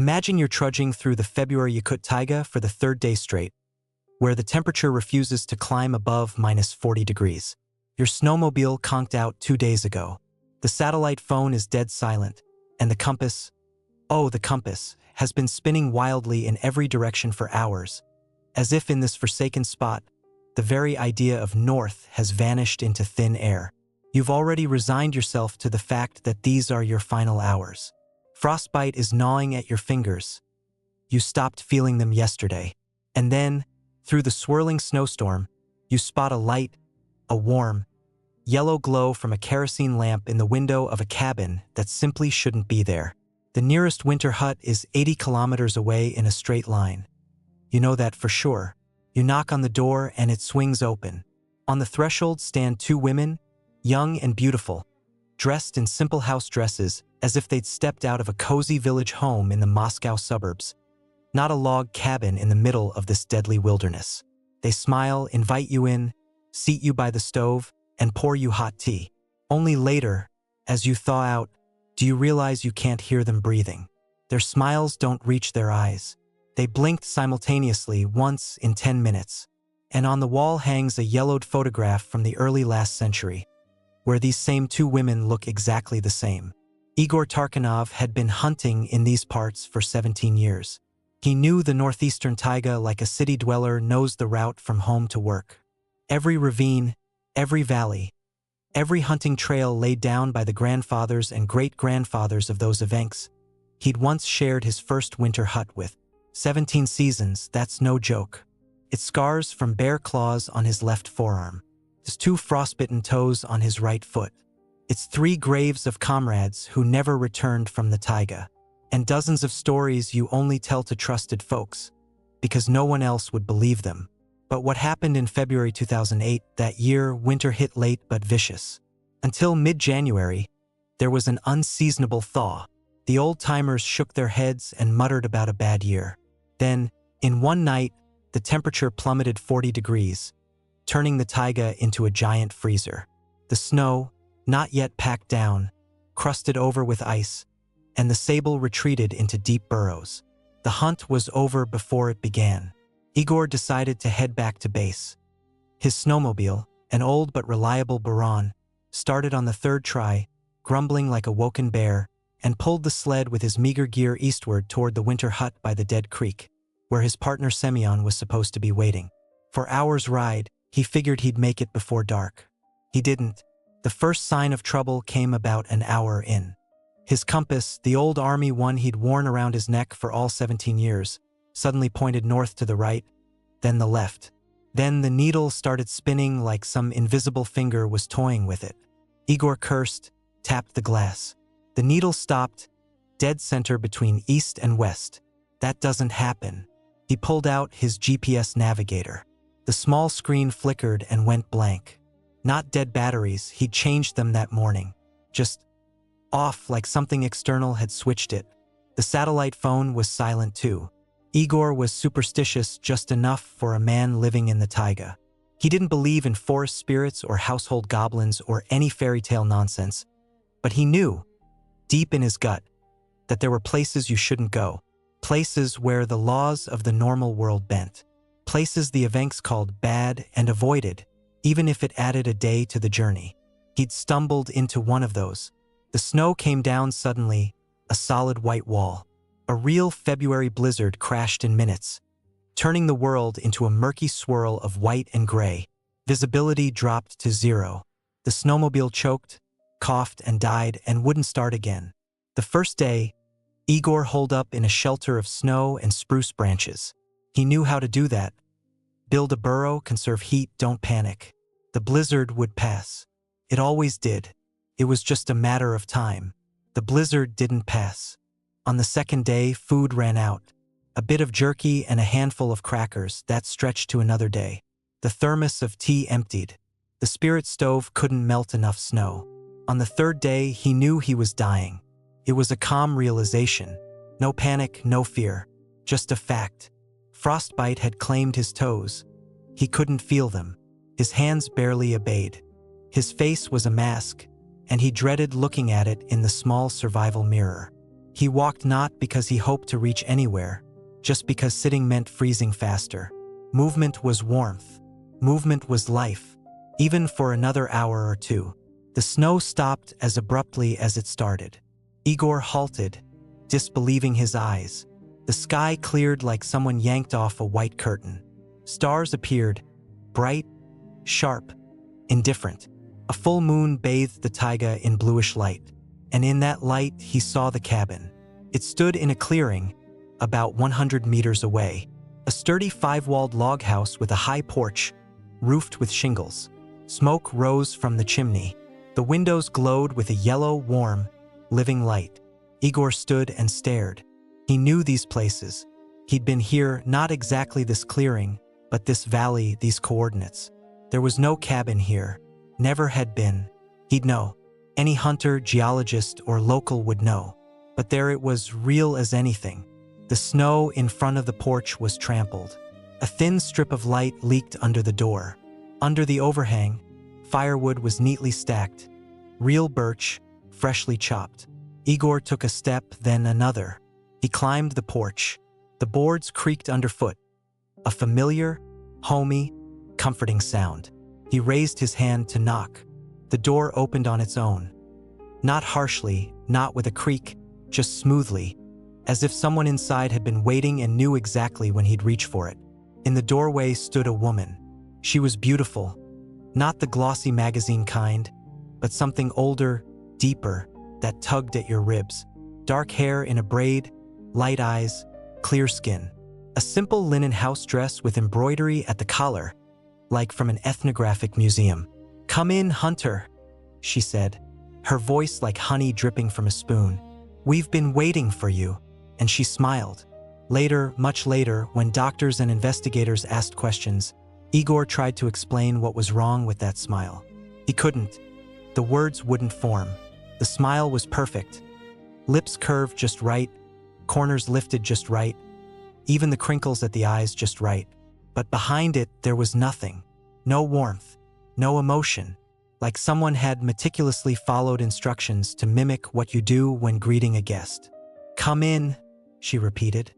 Imagine you're trudging through the February Yakut taiga for the third day straight, where the temperature refuses to climb above -40 degrees. Your snowmobile conked out 2 days ago. The satellite phone is dead silent, and the compass, oh, the compass, has been spinning wildly in every direction for hours, as if in this forsaken spot, the very idea of north has vanished into thin air. You've already resigned yourself to the fact that these are your final hours. Frostbite is gnawing at your fingers. You stopped feeling them yesterday. And then, through the swirling snowstorm, you spot a light, a warm, yellow glow from a kerosene lamp in the window of a cabin that simply shouldn't be there. The nearest winter hut is 80 kilometers away in a straight line. You know that for sure. You knock on the door and it swings open. On the threshold stand 2 women, young and beautiful, dressed in simple house dresses as if they'd stepped out of a cozy village home in the Moscow suburbs, not a log cabin in the middle of this deadly wilderness. They smile, invite you in, seat you by the stove, and pour you hot tea. Only later, as you thaw out, do you realize you can't hear them breathing. Their smiles don't reach their eyes. They blinked simultaneously once in 10 minutes, and on the wall hangs a yellowed photograph from the early last century, where these same 2 women look exactly the same. Igor Tarkanov had been hunting in these parts for 17 years. He knew the northeastern taiga like a city dweller knows the route from home to work. Every ravine, every valley, every hunting trail laid down by the grandfathers and great-grandfathers of those evenks he'd once shared his first winter hut with. 17 seasons, that's no joke. It's scars from bear claws on his left forearm, his 2 frostbitten toes on his right foot. It's 3 graves of comrades who never returned from the taiga, and dozens of stories you only tell to trusted folks, because no one else would believe them. But what happened in February 2008, that year winter hit late but vicious. Until mid-January, there was an unseasonable thaw. The old-timers shook their heads and muttered about a bad year. Then, in one night, the temperature plummeted 40 degrees, turning the taiga into a giant freezer. The snow, not yet packed down, crusted over with ice, and the sable retreated into deep burrows. The hunt was over before it began. Igor decided to head back to base. His snowmobile, an old but reliable Baron, started on the 3rd try, grumbling like a woken bear, and pulled the sled with his meager gear eastward toward the winter hut by the dead creek, where his partner Semyon was supposed to be waiting. For hours' ride, he figured he'd make it before dark. He didn't. The first sign of trouble came about an hour in. His compass, the old army one he'd worn around his neck for all 17 years, suddenly pointed north to the right, then the left. Then the needle started spinning like some invisible finger was toying with it. Igor cursed, tapped the glass. The needle stopped, dead center between east and west. That doesn't happen. He pulled out his GPS navigator. The small screen flickered and went blank. Not dead batteries, he'd changed them that morning. Just off like something external had switched it. The satellite phone was silent too. Igor was superstitious just enough for a man living in the taiga. He didn't believe in forest spirits or household goblins or any fairy tale nonsense, but he knew, deep in his gut, that there were places you shouldn't go, places where the laws of the normal world bent, places the Evenks called bad and avoided, even if it added a day to the journey. He'd stumbled into one of those. The snow came down suddenly, a solid white wall. A real February blizzard crashed in minutes, turning the world into a murky swirl of white and gray. Visibility dropped to 0. The snowmobile choked, coughed, and died and wouldn't start again. The first day, Igor holed up in a shelter of snow and spruce branches. He knew how to do that. Build a burrow, conserve heat, don't panic. The blizzard would pass. It always did. It was just a matter of time. The blizzard didn't pass. On the second day, food ran out. A bit of jerky and a handful of crackers, that stretched to another day. The thermos of tea emptied. The spirit stove couldn't melt enough snow. On the 3rd day, he knew he was dying. It was a calm realization. No panic, no fear. Just a fact. Frostbite had claimed his toes. He couldn't feel them. His hands barely obeyed. His face was a mask, and he dreaded looking at it in the small survival mirror. He walked not because he hoped to reach anywhere, just because sitting meant freezing faster. Movement was warmth. Movement was life, even for another hour or two. The snow stopped as abruptly as it started. Igor halted, disbelieving his eyes. The sky cleared like someone yanked off a white curtain. Stars appeared, bright, sharp, indifferent. A full moon bathed the taiga in bluish light, and in that light he saw the cabin. It stood in a clearing, about 100 meters away. A sturdy 5-walled log house with a high porch, roofed with shingles. Smoke rose from the chimney. The windows glowed with a yellow, warm, living light. Igor stood and stared. He knew these places. He'd been here, not exactly this clearing, but this valley, these coordinates. There was no cabin here. Never had been. He'd know. Any hunter, geologist, or local would know. But there it was, real as anything. The snow in front of the porch was trampled. A thin strip of light leaked under the door. Under the overhang, firewood was neatly stacked. Real birch, freshly chopped. Igor took a step, then another. He climbed the porch. The boards creaked underfoot. A familiar, homey, comforting sound. He raised his hand to knock. The door opened on its own. Not harshly, not with a creak, just smoothly, as if someone inside had been waiting and knew exactly when he'd reach for it. In the doorway stood a woman. She was beautiful, not the glossy magazine kind, but something older, deeper, that tugged at your ribs. Dark hair in a braid, light eyes, clear skin. A simple linen house dress with embroidery at the collar, like from an ethnographic museum. "Come in, Hunter," she said, her voice like honey dripping from a spoon. "We've been waiting for you." And she smiled. Later, much later, when doctors and investigators asked questions, Igor tried to explain what was wrong with that smile. He couldn't. The words wouldn't form. The smile was perfect. Lips curved just right, corners lifted just right, even the crinkles at the eyes just right. But behind it, there was nothing. No warmth, no emotion, like someone had meticulously followed instructions to mimic what you do when greeting a guest. "Come in," she repeated.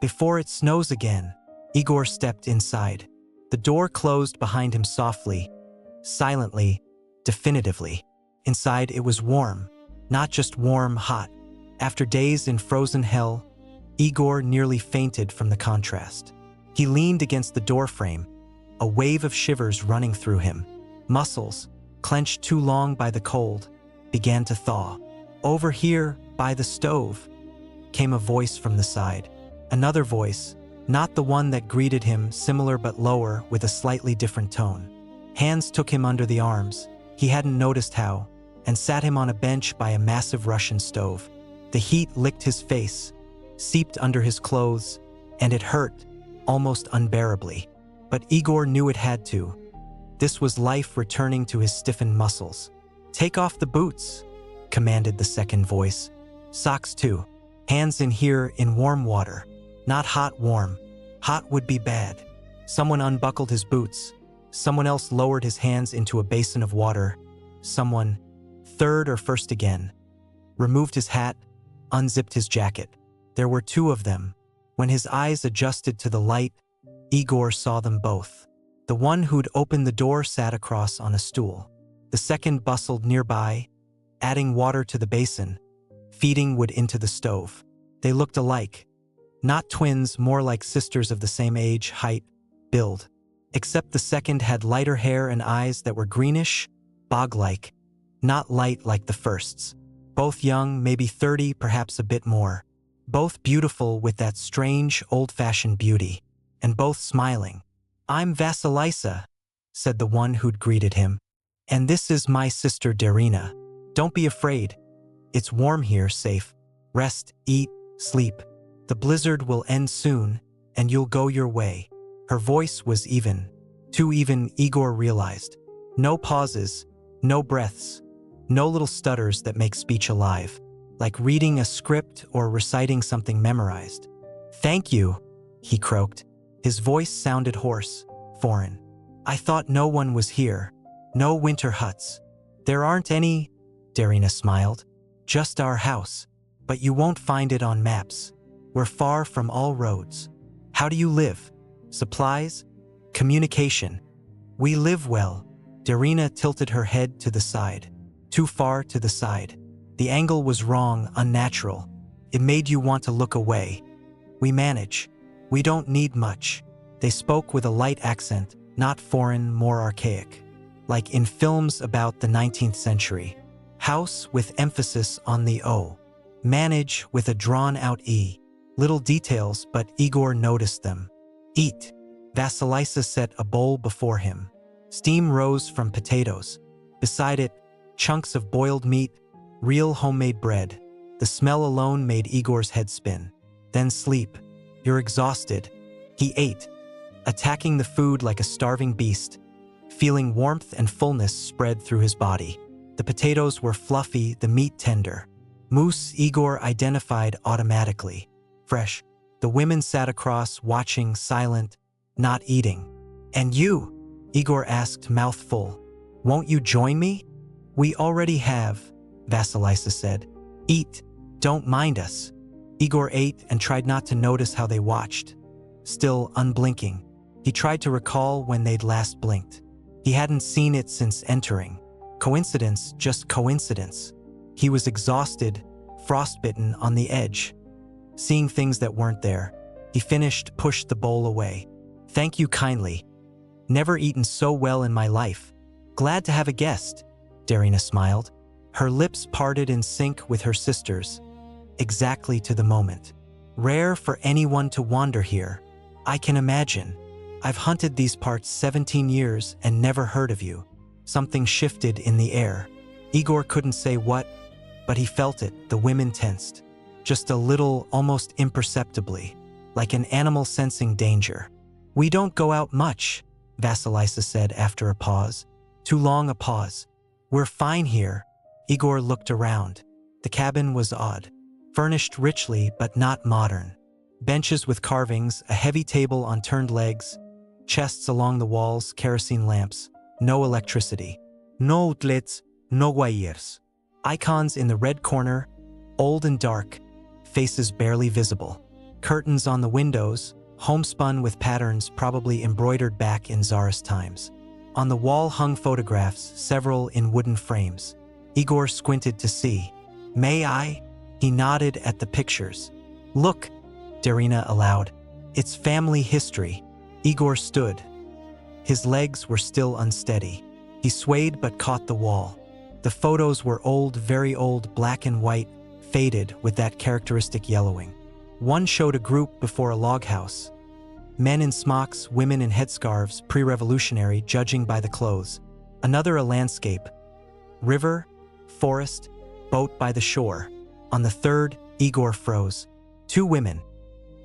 "Before it snows again." Igor stepped inside. The door closed behind him softly, silently, definitively. Inside it was warm, not just warm, hot. After days in frozen hell, Igor nearly fainted from the contrast. He leaned against the doorframe, a wave of shivers running through him. Muscles, clenched too long by the cold, began to thaw. "Over here, by the stove," came a voice from the side. Another voice, not the one that greeted him, similar but lower, with a slightly different tone. Hands took him under the arms, he hadn't noticed how, and sat him on a bench by a massive Russian stove. The heat licked his face, seeped under his clothes, and it hurt, almost unbearably. But Igor knew it had to. This was life returning to his stiffened muscles. "Take off the boots," commanded the second voice. "Socks too. Hands in here in warm water. Not hot, warm. Hot would be bad." Someone unbuckled his boots. Someone else lowered his hands into a basin of water. Someone, third or first again, removed his hat, unzipped his jacket. There were two of them. When his eyes adjusted to the light, Igor saw them both. The one who'd opened the door sat across on a stool. The second bustled nearby, adding water to the basin, feeding wood into the stove. They looked alike. Not twins, more like sisters of the same age, height, build. Except the second had lighter hair and eyes that were greenish, bog-like, not light like the first's. Both young, maybe 30, perhaps a bit more. Both beautiful with that strange, old-fashioned beauty. And both smiling. "I'm Vasilisa," said the one who'd greeted him. "And this is my sister Darina. Don't be afraid. It's warm here, safe. Rest, eat, sleep. The blizzard will end soon, and you'll go your way." Her voice was even. Too even, Igor realized. No pauses, no breaths, no little stutters that make speech alive. Like reading a script or reciting something memorized. "Thank you," he croaked. His voice sounded hoarse, foreign. "I thought no one was here. No winter huts." "There aren't any," Darina smiled. "Just our house. but you won't find it on maps. We're far from all roads. How do you live? Supplies? Communication? We live well. Darina tilted her head to the side. Too far to the side. The angle was wrong, unnatural. It made you want to look away. We manage. We don't need much. They spoke with a light accent, not foreign, more archaic. Like in films about the 19th century. House with emphasis on the O. Manage with a drawn-out E. Little details, but Igor noticed them. Eat. Vasilisa set a bowl before him. Steam rose from potatoes. Beside it, chunks of boiled meat, real homemade bread. The smell alone made Igor's head spin. Then sleep. You're exhausted. He ate, attacking the food like a starving beast, feeling warmth and fullness spread through his body. The potatoes were fluffy, the meat tender. Moose, Igor identified automatically. Fresh. The women sat across, watching, silent, not eating. And you? Igor asked, mouth full. Won't you join me? We already have, Vasilisa said. Eat. Don't mind us. Igor ate and tried not to notice how they watched. Still unblinking. He tried to recall when they'd last blinked. He hadn't seen it since entering. Coincidence, just coincidence. He was exhausted, frostbitten, on the edge. Seeing things that weren't there. He finished, pushed the bowl away. Thank you kindly. Never eaten so well in my life. Glad to have a guest. Darina smiled. Her lips parted in sync with her sister's. Exactly to the moment. Rare for anyone to wander here. I can imagine. I've hunted these parts 17 years and never heard of you. Something shifted in the air. Igor couldn't say what, but he felt it. The women tensed. Just a little, almost imperceptibly. Like an animal sensing danger. We don't go out much, Vasilisa said after a pause. Too long a pause. We're fine here. Igor looked around. The cabin was odd. Furnished richly, but not modern. Benches with carvings, a heavy table on turned legs, chests along the walls, kerosene lamps. No electricity. No outlets, no wires. Icons in the red corner, old and dark, faces barely visible. Curtains on the windows, homespun with patterns probably embroidered back in Tsarist times. On the wall hung photographs, several in wooden frames. Igor squinted to see. May I? He nodded at the pictures. Look, Darina allowed. It's family history. Igor stood. His legs were still unsteady. He swayed but caught the wall. The photos were old, very old, black and white, faded with that characteristic yellowing. One showed a group before a log house. Men in smocks, women in headscarves, pre-revolutionary, judging by the clothes. Another a landscape. River, forest, boat by the shore. On the third, Igor froze. Two women.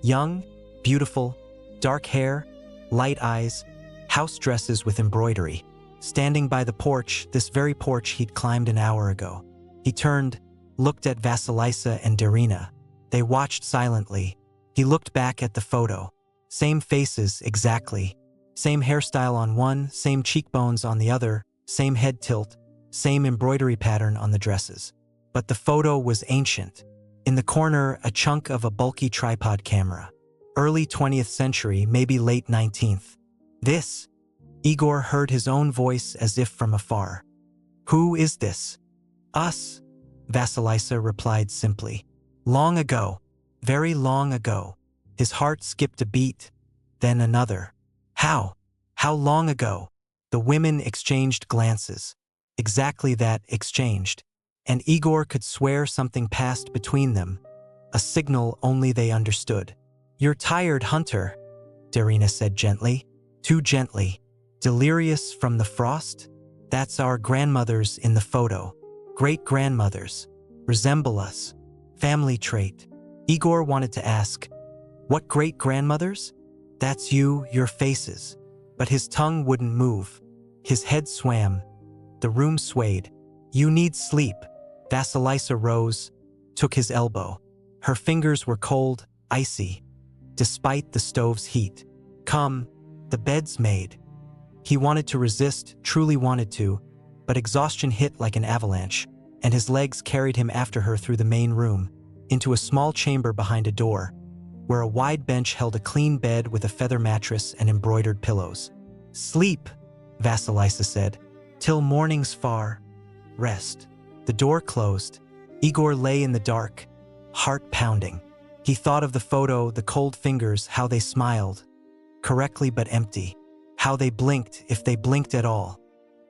Young, beautiful, dark hair, light eyes, house dresses with embroidery. Standing by the porch, this very porch he'd climbed an hour ago. He turned, looked at Vasilisa and Darina. They watched silently. He looked back at the photo. Same faces, exactly. Same hairstyle on one, same cheekbones on the other, same head tilt, same embroidery pattern on the dresses. But the photo was ancient. In the corner, a chunk of a bulky tripod camera. Early 20th century, maybe late 19th. This? Igor heard his own voice as if from afar. Who is this? Us, Vasilisa replied simply. Long ago. Very long ago. His heart skipped a beat, then another. How? How long ago? The women exchanged glances. Exactly that, exchanged. And Igor could swear something passed between them. A signal only they understood. You're tired, Hunter, Darina said gently. Too gently. Delirious from the frost? That's our grandmothers in the photo. Great-grandmothers. Resemble us. Family trait. Igor wanted to ask, what great-grandmothers? That's you, your faces. But his tongue wouldn't move. His head swam. The room swayed. You need sleep. Vasilisa rose, took his elbow. Her fingers were cold, icy, despite the stove's heat. Come, the bed's made. He wanted to resist, truly wanted to, but exhaustion hit like an avalanche, and his legs carried him after her through the main room. into a small chamber behind a door, where a wide bench held a clean bed with a feather mattress and embroidered pillows. "Sleep," Vasilisa said, "till morning's far. Rest." The door closed. Igor lay in the dark, heart pounding. He thought of the photo, the cold fingers, how they smiled, correctly but empty, how they blinked if they blinked at all.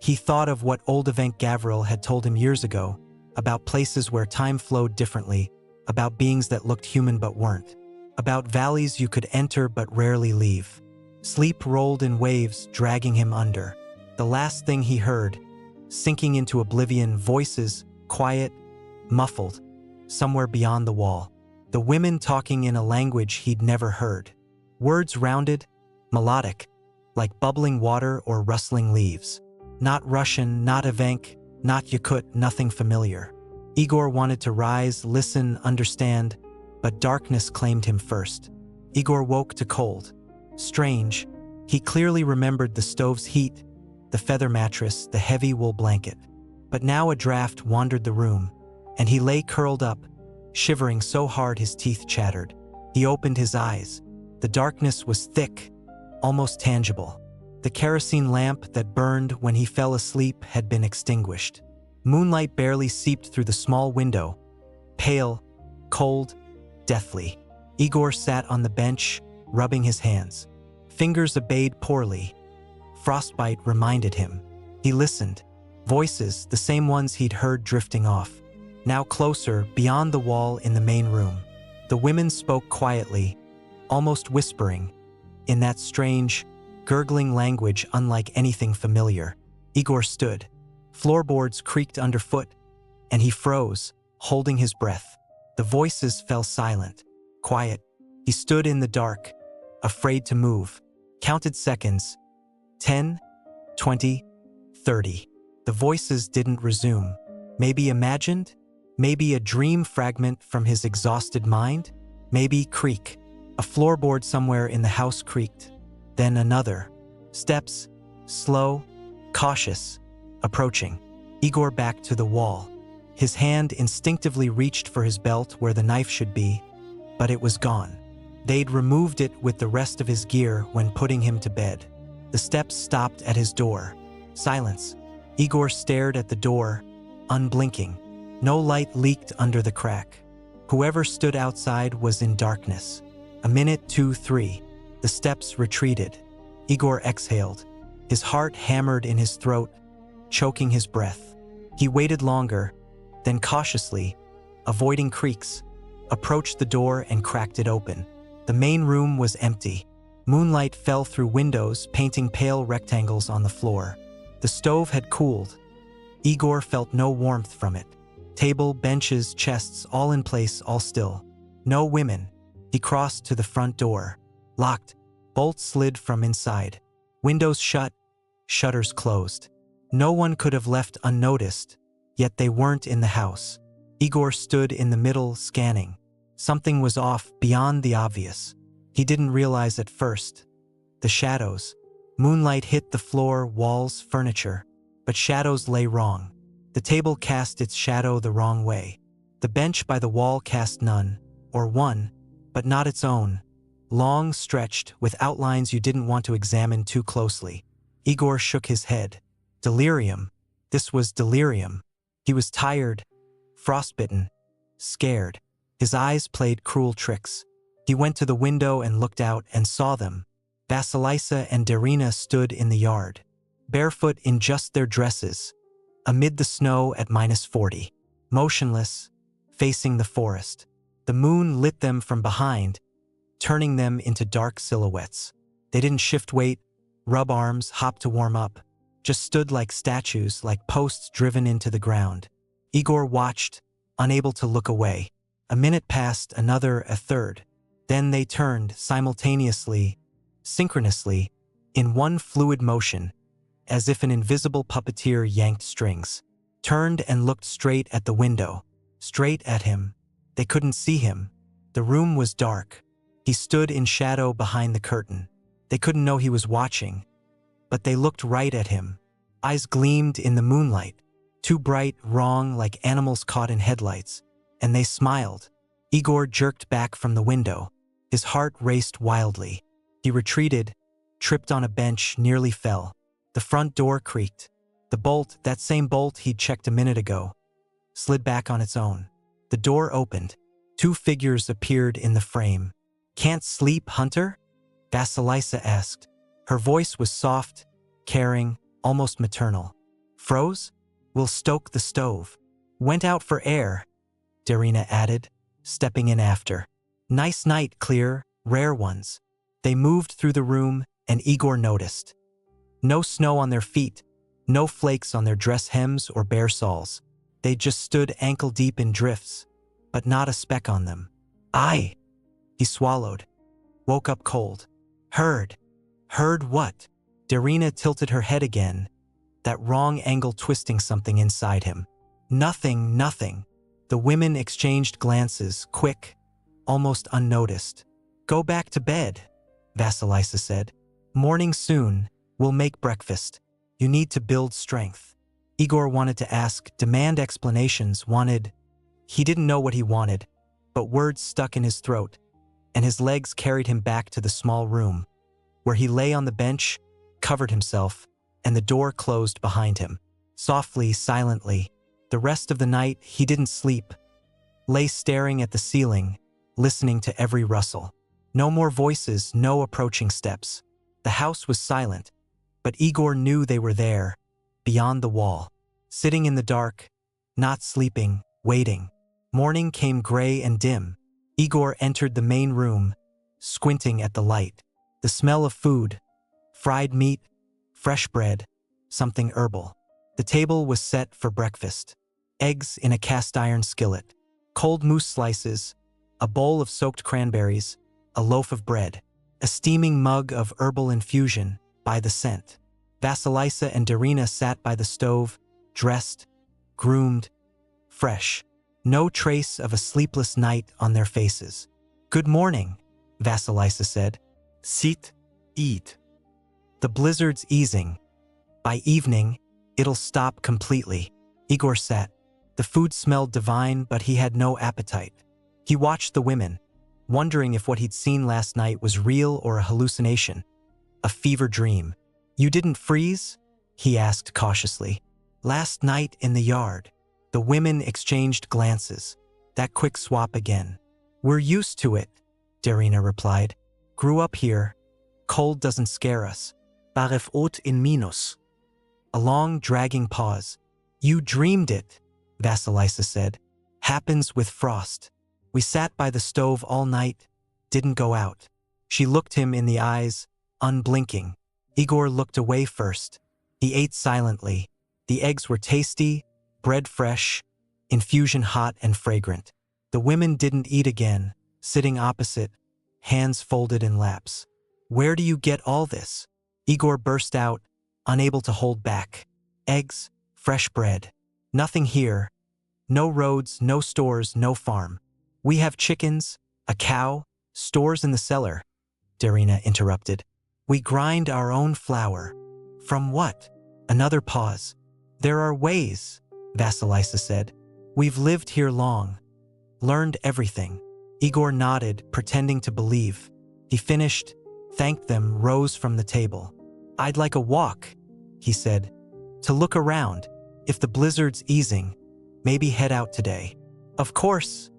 He thought of what old Evank Gavril had told him years ago, about places where time flowed differently, about beings that looked human but weren't, about valleys you could enter but rarely leave. Sleep rolled in waves, dragging him under. The last thing he heard, sinking into oblivion, voices, quiet, muffled, somewhere beyond the wall. The women talking in a language he'd never heard. Words rounded, melodic, like bubbling water or rustling leaves. Not Russian, not Evank, not Yakut, nothing familiar. Igor wanted to rise, listen, understand, but darkness claimed him first. Igor woke to cold. Strange, he clearly remembered the stove's heat, the feather mattress, the heavy wool blanket. But now a draft wandered the room, and he lay curled up, shivering so hard his teeth chattered. He opened his eyes. The darkness was thick, almost tangible. The kerosene lamp that burned when he fell asleep had been extinguished. Moonlight barely seeped through the small window, pale, cold, deathly. Igor sat on the bench, rubbing his hands. Fingers obeyed poorly. Frostbite reminded him. He listened. Voices, the same ones he'd heard drifting off. Now closer, beyond the wall in the main room. The women spoke quietly, almost whispering, in that strange, gurgling language unlike anything familiar. Igor stood. Floorboards creaked underfoot, and he froze, holding his breath. The voices fell silent, quiet. He stood in the dark, afraid to move. Counted seconds. 10, 20, 30. The voices didn't resume. Maybe imagined? Maybe a dream fragment from his exhausted mind? Maybe creak. A floorboard somewhere in the house creaked. Then another. Steps, slow, cautious, approaching. Igor backed to the wall. His hand instinctively reached for his belt where the knife should be, but it was gone. They'd removed it with the rest of his gear when putting him to bed. The steps stopped at his door. Silence. Igor stared at the door, unblinking. No light leaked under the crack. Whoever stood outside was in darkness. A minute, 2, 3. The steps retreated. Igor exhaled. His heart hammered in his throat, choking his breath. He waited longer, then cautiously, avoiding creaks, approached the door and cracked it open. The main room was empty. Moonlight fell through windows, painting pale rectangles on the floor. The stove had cooled. Igor felt no warmth from it. Table, benches, chests, all in place, all still. No women. He crossed to the front door. Locked. Bolts slid from inside. Windows shut. Shutters closed. No one could have left unnoticed, yet they weren't in the house. Igor stood in the middle, scanning. Something was off, beyond the obvious. He didn't realize at first. The shadows. Moonlight hit the floor, walls, furniture. But shadows lay wrong. The table cast its shadow the wrong way. The bench by the wall cast none, or one, but not its own. Long, stretched, with outlines you didn't want to examine too closely. Igor shook his head. Delirium. This was delirium. He was tired, frostbitten, scared. His eyes played cruel tricks. He went to the window and looked out and saw them. Vasilisa and Darina stood in the yard, barefoot in just their dresses, amid the snow at -40, motionless, facing the forest. The moon lit them from behind, turning them into dark silhouettes. They didn't shift weight, rub arms, hop to warm up, just stood like statues, like posts driven into the ground. Igor watched, unable to look away. A minute passed, another, a third. Then they turned, simultaneously, synchronously, in one fluid motion, as if an invisible puppeteer yanked strings. Turned and looked straight at the window, straight at him. They couldn't see him. The room was dark. He stood in shadow behind the curtain. They couldn't know he was watching, but they looked right at him. Eyes gleamed in the moonlight, too bright, wrong, like animals caught in headlights, and they smiled. Igor jerked back from the window. His heart raced wildly. He retreated, tripped on a bench, nearly fell. The front door creaked. The bolt, that same bolt he'd checked a minute ago, slid back on its own. The door opened. Two figures appeared in the frame. "Can't sleep, Hunter?" Vasilisa asked. Her voice was soft, caring, almost maternal. "Froze? We'll stoke the stove." "Went out for air," Darina added, stepping in after. "Nice night, clear, rare ones." They moved through the room, and Igor noticed. No snow on their feet, no flakes on their dress hems or bare soles. They just stood ankle-deep in drifts, but not a speck on them. "Aye," he swallowed. Woke up cold. "Heard." "Heard what?" Darina tilted her head again, that wrong angle twisting something inside him. "Nothing, nothing." The women exchanged glances, quick, almost unnoticed. "Go back to bed," Vasilisa said. "Morning soon. We'll make breakfast. You need to build strength." Igor wanted to ask, demand explanations, He didn't know what he wanted, but words stuck in his throat, and his legs carried him back to the small room, where he lay on the bench, covered himself, and the door closed behind him. Softly, silently. The rest of the night, he didn't sleep. Lay staring at the ceiling, listening to every rustle. No more voices, no approaching steps. The house was silent, but Igor knew they were there, beyond the wall. Sitting in the dark, not sleeping, waiting. Morning came gray and dim. Igor entered the main room, squinting at the light. The smell of food, fried meat, fresh bread, something herbal. The table was set for breakfast. Eggs in a cast-iron skillet, cold moose slices, a bowl of soaked cranberries, a loaf of bread, a steaming mug of herbal infusion by the scent. Vasilisa and Darina sat by the stove, dressed, groomed, fresh. No trace of a sleepless night on their faces. "Good morning," Vasilisa said. "Sit, eat. The blizzard's easing. By evening, it'll stop completely." Igor sat. The food smelled divine, but he had no appetite. He watched the women, wondering if what he'd seen last night was real or a hallucination, a fever dream. "You didn't freeze?" he asked cautiously. "Last night in the yard." The women exchanged glances. That quick swap again. "We're used to it," Darina replied. "Grew up here. Cold doesn't scare us." "Baref ot in minus." A long, dragging pause. "You dreamed it," Vasilisa said. "Happens with frost." "We sat by the stove all night, didn't go out." She looked him in the eyes, unblinking. Igor looked away first. He ate silently. The eggs were tasty, bread fresh, infusion hot and fragrant. The women didn't eat again, sitting opposite, hands folded in laps. "Where do you get all this?" Igor burst out, unable to hold back. "Eggs, fresh bread. Nothing here. No roads, no stores, no farm. We have chickens, a cow, stores in the cellar," Darina interrupted. "We grind our own flour." "From what?" Another pause. "There are ways," Vasilisa said. "We've lived here long. Learned everything." Igor nodded, pretending to believe. He finished, thanked them, rose from the table. "I'd like a walk," he said. "To look around. If the blizzard's easing, maybe head out today." "Of course,"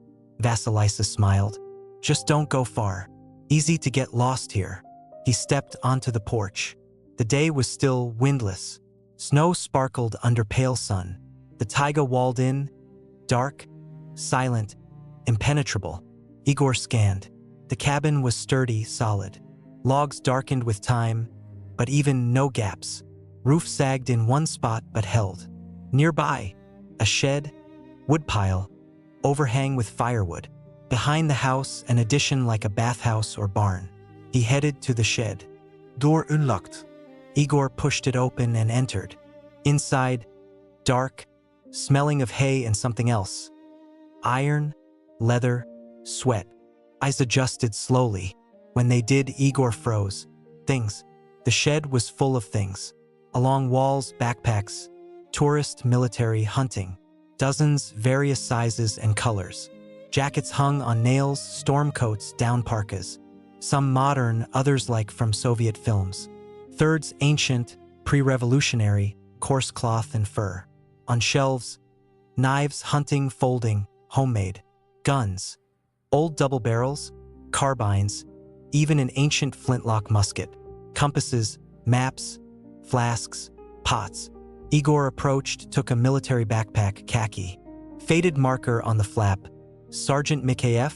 Vasilisa smiled. "Just don't go far. Easy to get lost here." He stepped onto the porch. The day was still windless. Snow sparkled under pale sun. The taiga walled in, dark, silent, impenetrable. Igor scanned. The cabin was sturdy, solid. Logs darkened with time, but even no gaps. Roof sagged in one spot but held. Nearby, a shed, woodpile, overhang with firewood. Behind the house, an addition like a bathhouse or barn. He headed to the shed. "Door unlocked." Igor pushed it open and entered. Inside, dark, smelling of hay and something else. Iron, leather, sweat. Eyes adjusted slowly. When they did, Igor froze. Things. The shed was full of things. Along walls, backpacks, tourist, military, hunting. Dozens, various sizes and colors. Jackets hung on nails, storm coats, down parkas. Some modern, others like from Soviet films. Thirds ancient, pre-revolutionary, coarse cloth and fur. On shelves, knives, hunting, folding, homemade. Guns, old double barrels, carbines, even an ancient flintlock musket. Compasses, maps, flasks, pots. Igor approached, took a military backpack, khaki. Faded marker on the flap, Sergeant Mikhaev,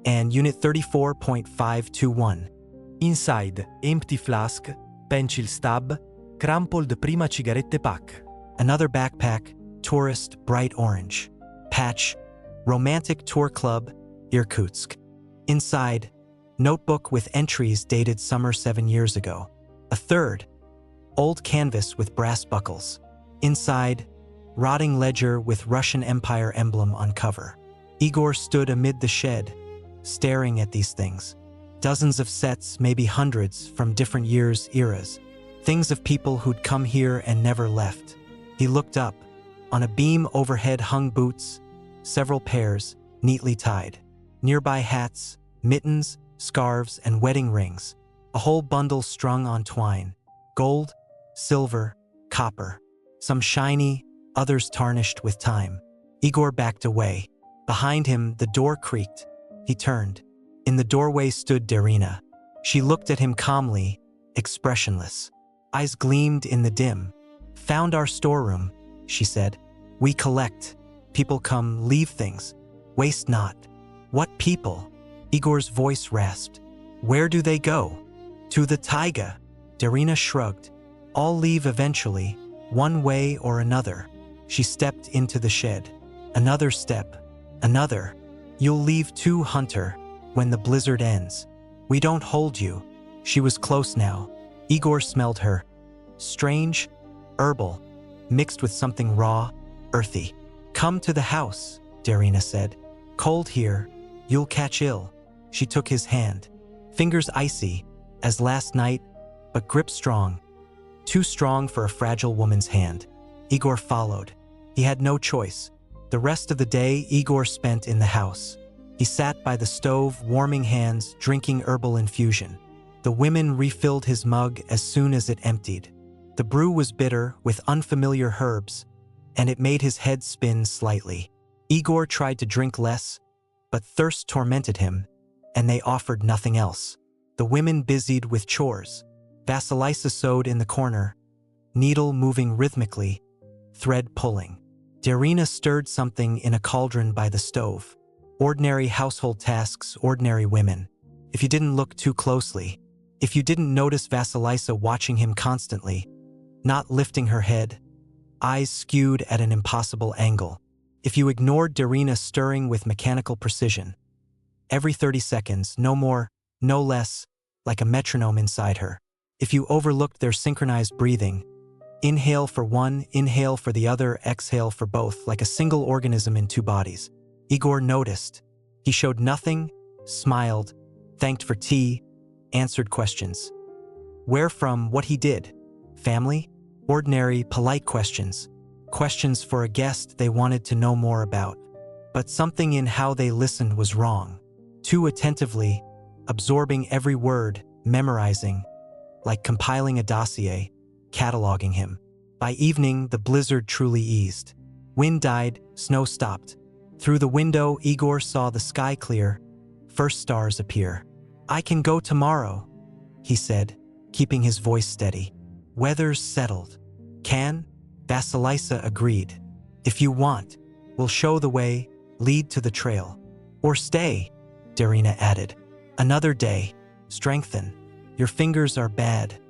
and Unit 34.521. Inside, empty flask, pencil stub, crumpled prima cigarette pack. Another backpack, tourist, bright orange. Patch, Romantic Tour Club, Irkutsk. Inside, notebook with entries dated summer 7 years ago. A third, old canvas with brass buckles. Inside, rotting ledger with Russian Empire emblem on cover. Igor stood amid the shed, staring at these things. Dozens of sets, maybe hundreds, from different years, eras. Things of people who'd come here and never left. He looked up. On a beam overhead hung boots, several pairs, neatly tied. Nearby hats, mittens, scarves, and wedding rings. A whole bundle strung on twine. Gold, silver, copper. Some shiny, others tarnished with time. Igor backed away. Behind him, the door creaked. He turned. In the doorway stood Darina. She looked at him calmly, expressionless. Eyes gleamed in the dim. "Found our storeroom," she said. "We collect. People come, leave things. Waste not." "What people?" Igor's voice rasped. "Where do they go?" "To the taiga." Darina shrugged. "All leave eventually, one way or another." She stepped into the shed. Another step. Another. "You'll leave too, Hunter, when the blizzard ends. We don't hold you." She was close now. Igor smelled her. Strange, herbal, mixed with something raw, earthy. "Come to the house," Darina said. "Cold here. You'll catch ill." She took his hand. Fingers icy, as last night, but grip strong. Too strong for a fragile woman's hand. Igor followed. He had no choice. The rest of the day, Igor spent in the house. He sat by the stove, warming hands, drinking herbal infusion. The women refilled his mug as soon as it emptied. The brew was bitter, with unfamiliar herbs, and it made his head spin slightly. Igor tried to drink less, but thirst tormented him, and they offered nothing else. The women busied with chores. Vasilisa sewed in the corner, needle moving rhythmically, thread pulling. Darina stirred something in a cauldron by the stove. Ordinary household tasks, ordinary women. If you didn't look too closely, if you didn't notice Vasilisa watching him constantly, not lifting her head, eyes skewed at an impossible angle. If you ignored Darina stirring with mechanical precision. Every 30 seconds, no more, no less, like a metronome inside her. If you overlooked their synchronized breathing, inhale for one, inhale for the other, exhale for both, like a single organism in two bodies. Igor noticed. He showed nothing, smiled, thanked for tea, answered questions. Where from, what he did. Family? Ordinary, polite questions. Questions for a guest they wanted to know more about. But something in how they listened was wrong. Too attentively, absorbing every word, memorizing, like compiling a dossier, cataloging him. By evening, the blizzard truly eased. Wind died, snow stopped. Through the window, Igor saw the sky clear, first stars appear. "I can go tomorrow," he said, keeping his voice steady. "Weather's settled." "Can?" Vasilisa agreed. "If you want, we'll show the way, lead to the trail. Or stay," Darina added. "Another day. Strengthen. Your fingers are bad.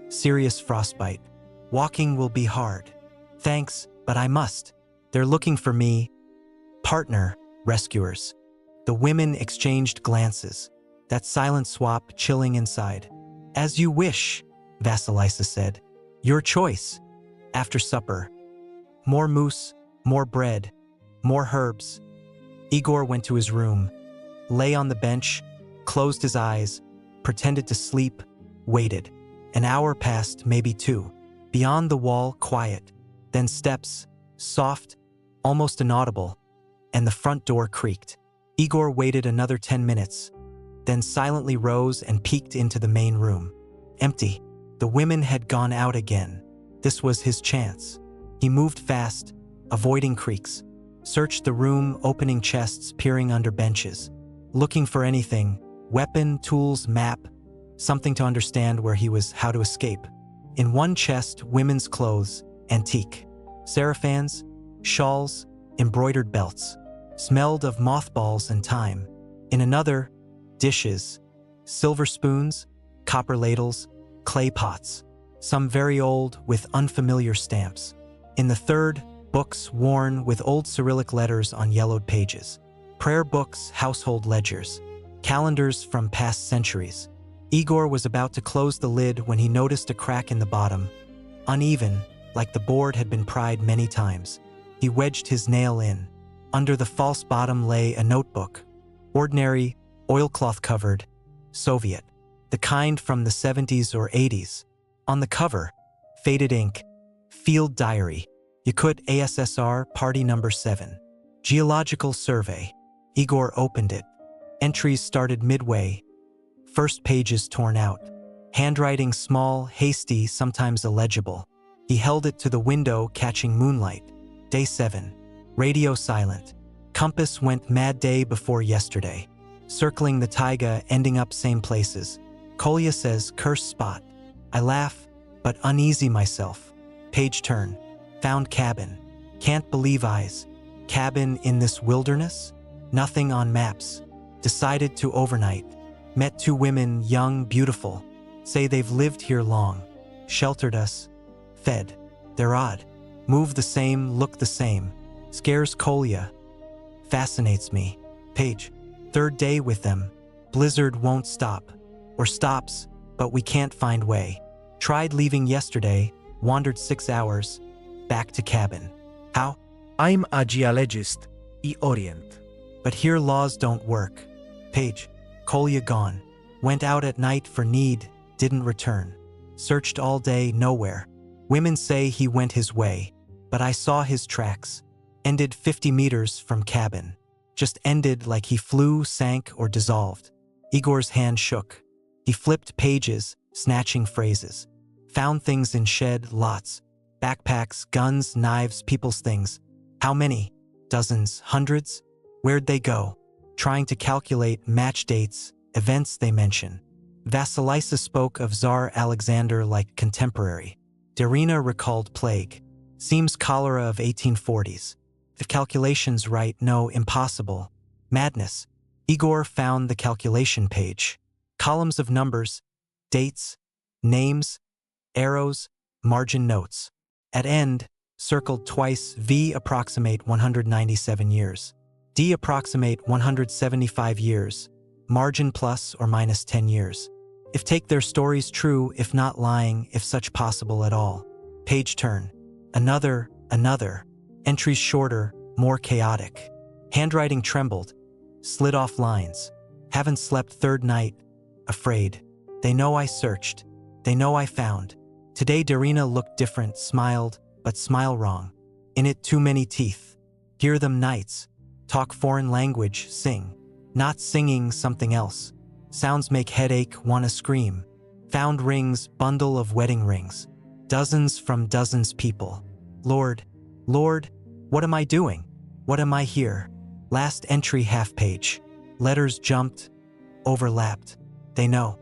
Serious frostbite. Walking will be hard." "Thanks, but I must. They're looking for me." Partner, rescuers. The women exchanged glances. That silent swap chilling inside. "As you wish," Vasilisa said. "Your choice." After supper. More moose, more bread, more herbs. Igor went to his room, lay on the bench, closed his eyes, pretended to sleep, waited. An hour passed, maybe two. Beyond the wall, quiet. Then steps, soft, almost inaudible, and the front door creaked. Igor waited another 10 minutes, then silently rose and peeked into the main room. Empty. The women had gone out again. This was his chance. He moved fast, avoiding creaks, searched the room, opening chests, peering under benches, looking for anything, weapon, tools, map, something to understand where he was, how to escape. In one chest, women's clothes, antique, sarafans, shawls, embroidered belts, smelled of mothballs and time. In another, dishes, silver spoons, copper ladles, clay pots, some very old with unfamiliar stamps. In the third, books worn with old Cyrillic letters on yellowed pages, prayer books, household ledgers, calendars from past centuries. Igor was about to close the lid when he noticed a crack in the bottom, uneven, like the board had been pried many times. He wedged his nail in. Under the false bottom lay a notebook, ordinary, oilcloth-covered, Soviet, the kind from the 70s or 80s. On the cover, faded ink, field diary, Yakut ASSR party number 7. Geological survey. Igor opened it. Entries started midway. First pages torn out. Handwriting small, hasty, sometimes illegible. He held it to the window, catching moonlight. Day 7. Radio silent. Compass went mad day before yesterday. Circling the taiga, ending up same places. Kolya says, curse spot. I laugh, but uneasy myself. Page turn. Found cabin. Can't believe eyes. Cabin in this wilderness? Nothing on maps. Decided to overnight. Met 2 women, young, beautiful. Say they've lived here long. Sheltered us. Fed. They're odd. Move the same, look the same. Scares Kolya. Fascinates me. Page. 3rd day with them. Blizzard won't stop. Or stops, but we can't find way. Tried leaving yesterday, wandered 6 hours. Back to cabin. How? I'm a geologist, Orient. But here laws don't work. Page. Kolya gone. Went out at night for need, didn't return. Searched all day, nowhere. Women say he went his way, but I saw his tracks. Ended 50 meters from cabin. Just ended like he flew, sank, or dissolved. Igor's hand shook. He flipped pages, snatching phrases. Found things in shed, lots. Backpacks, guns, knives, people's things. How many? Dozens, hundreds? Where'd they go? Trying to calculate match dates, events they mention. Vasilisa spoke of Tsar Alexander like contemporary. Darina recalled plague. Seems cholera of 1840s. If calculations right, no, impossible. Madness. Igor found the calculation page. Columns of numbers, dates, names, arrows, margin notes. At end, circled twice, V approximate 197 years. D approximate 175 years. Margin plus or minus 10 years. If take their stories true, if not lying, if such possible at all. Page turn. Another. Entries shorter, more chaotic. Handwriting trembled. Slid off lines. Haven't slept 3rd night. Afraid. They know I searched. They know I found. Today Darina looked different, smiled, but smile wrong. In it too many teeth. Hear them nights. Talk foreign language, sing. Not singing, something else. Sounds make headache, wanna scream. Found rings, bundle of wedding rings. Dozens from dozens people. Lord, what am I doing? What am I here? Last entry half page. Letters jumped, overlapped. They know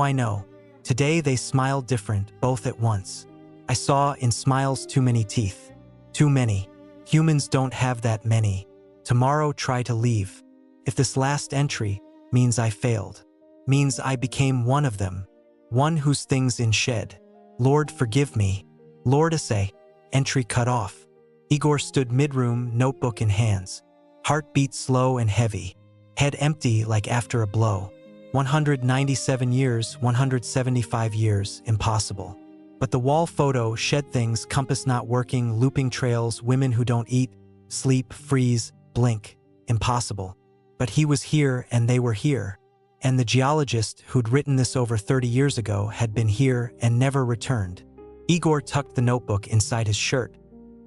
I know. Today they smiled different, both at once. I saw in smiles too many teeth. Too many. Humans don't have that many. Tomorrow try to leave. If this last entry means I failed, means I became one of them, one whose things in shed. Lord forgive me. Lord essay. Entry cut off. Igor stood mid-room, notebook in hands. Heart beat slow and heavy. Head empty like after a blow. 197 years, 175 years, impossible. But the wall photo, shed things, compass not working, looping trails, women who don't eat, sleep, freeze, blink, impossible. But he was here and they were here. And the geologist who'd written this over 30 years ago had been here and never returned. Igor tucked the notebook inside his shirt,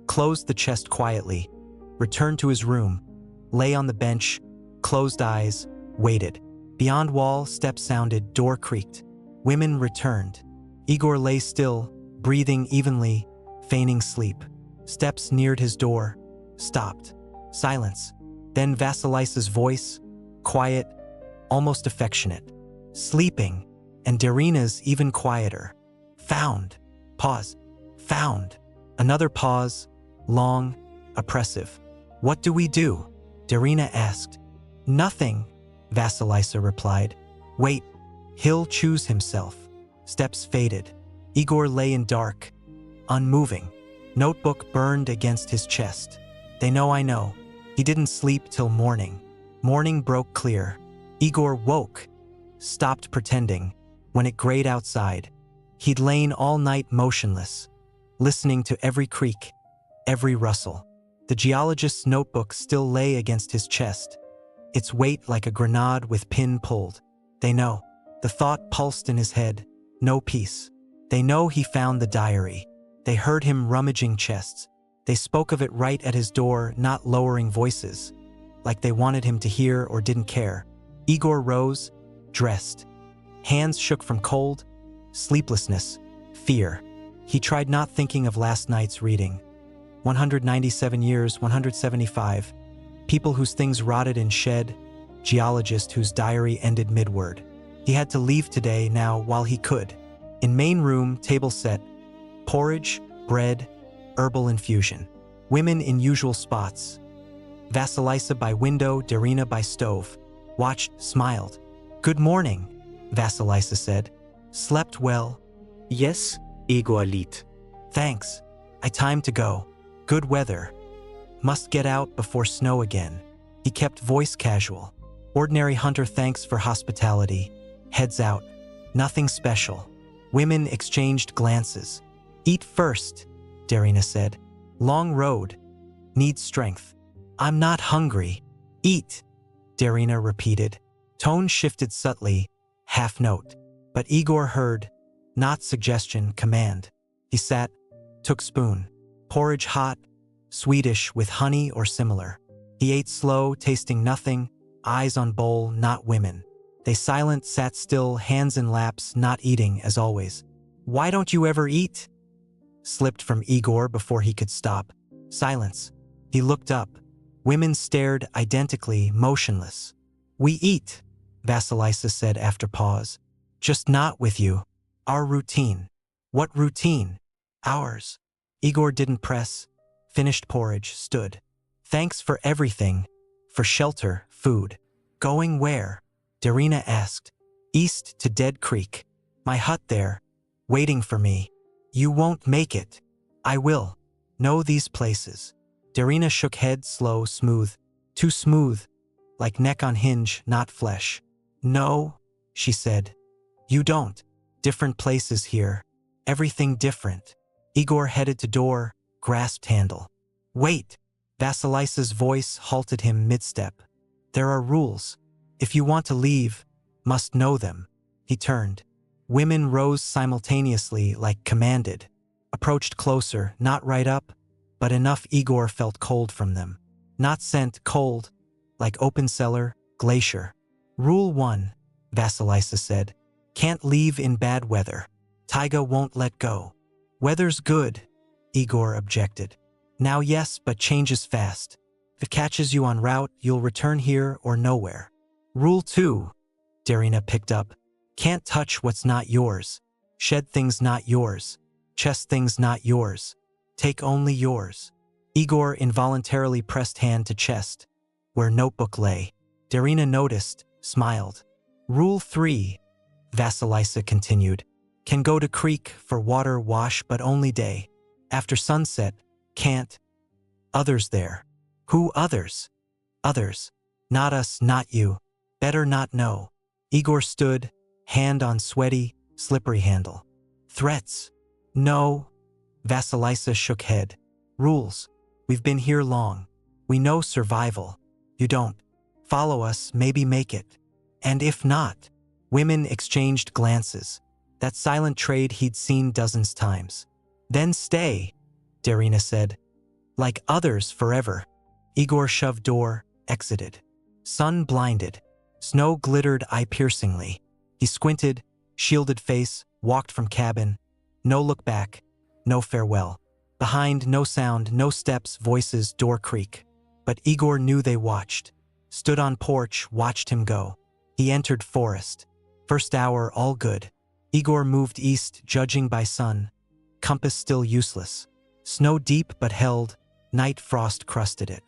closed the chest quietly, returned to his room, lay on the bench, closed eyes, waited. Beyond wall, steps sounded, door creaked. Women returned. Igor lay still, breathing evenly, feigning sleep. Steps neared his door, stopped. Silence. Then Vasilisa's voice, quiet, almost affectionate. Sleeping, and Darina's even quieter. Found. Pause. Found. Another pause, long, oppressive. What do we do? Darina asked. Nothing, Vasilisa replied. Wait, he'll choose himself. Steps faded. Igor lay in dark, unmoving. Notebook burned against his chest. They know I know. He didn't sleep till morning. Morning broke clear. Igor woke, stopped pretending, when it grayed outside. He'd lain all night motionless, listening to every creak, every rustle. The geologist's notebook still lay against his chest, its weight like a grenade with pin pulled. They know. The thought pulsed in his head. No peace. They know he found the diary. They heard him rummaging chests. They spoke of it right at his door, not lowering voices, like they wanted him to hear or didn't care. Igor rose, dressed. Hands shook from cold, sleeplessness, fear. He tried not thinking of last night's reading. 197 years, 175. People whose things rotted in shed, geologist whose diary ended mid-word. He had to leave today now while he could. In main room, table set, porridge, bread, herbal infusion. Women in usual spots. Vasilisa by window, Darina by stove. Watched, smiled. Good morning, Vasilisa said. Slept well? Yes, Igor lit. Thanks. I time to go. Good weather. Must get out before snow again. He kept voice casual. Ordinary hunter thanks for hospitality. Heads out. Nothing special. Women exchanged glances. Eat first, Darina said. Long road. Need strength. I'm not hungry. Eat, Darina repeated. Tone shifted subtly, half note. But Igor heard, not suggestion, command. He sat, took spoon. Porridge hot, Swedish with honey or similar. He ate slow, tasting nothing, eyes on bowl, not women. They silent, sat still, hands in laps, not eating as always. Why don't you ever eat? Slipped from Igor before he could stop. Silence. He looked up. Women stared identically, motionless. We eat, Vasilisa said after pause. Just not with you. Our routine. What routine? Ours. Igor didn't press. Finished porridge, stood. Thanks for everything. For shelter, food. Going where? Darina asked. East to Dead Creek. My hut there. Waiting for me. You won't make it. I will. Know these places. Darina shook head, slow, smooth. Too smooth. Like neck on hinge, not flesh. No, she said. You don't. Different places here. Everything different. Igor headed to door, grasped handle. Wait! Vasilisa's voice halted him mid-step. There are rules. If you want to leave, must know them. He turned. Women rose simultaneously like commanded. Approached closer, not right up, but enough Igor felt cold from them. Not scent, cold, like open cellar, glacier. Rule 1, Vasilisa said. Can't leave in bad weather. Taiga won't let go. Weather's good, Igor objected. Now yes, but changes fast. If it catches you en route, you'll return here or nowhere. Rule 2, Darina picked up. Can't touch what's not yours. Shed things not yours. Chest things not yours. Take only yours. Igor involuntarily pressed hand to chest, where notebook lay. Darina noticed, smiled. Rule 3, Vasilisa continued. Can go to creek for water wash but only day. After sunset, can't. Others there. Who others? Others. Not us, not you. Better not know. Igor stood, hand on sweaty, slippery handle. Threats? No. Vasilisa shook head. Rules. We've been here long. We know survival. You don't. Follow us, maybe make it. And if not, women exchanged glances. That silent trade he'd seen dozens times. Then stay, Darina said. Like others forever. Igor shoved door, exited. Sun blinded. Snow glittered eye-piercingly. He squinted, shielded face, walked from cabin. No look back, no farewell. Behind, no sound, no steps, voices, door creak. But Igor knew they watched. Stood on porch, watched him go. He entered forest. First hour, all good. Igor moved east, judging by sun. Compass still useless. Snow deep but held, night frost crusted it.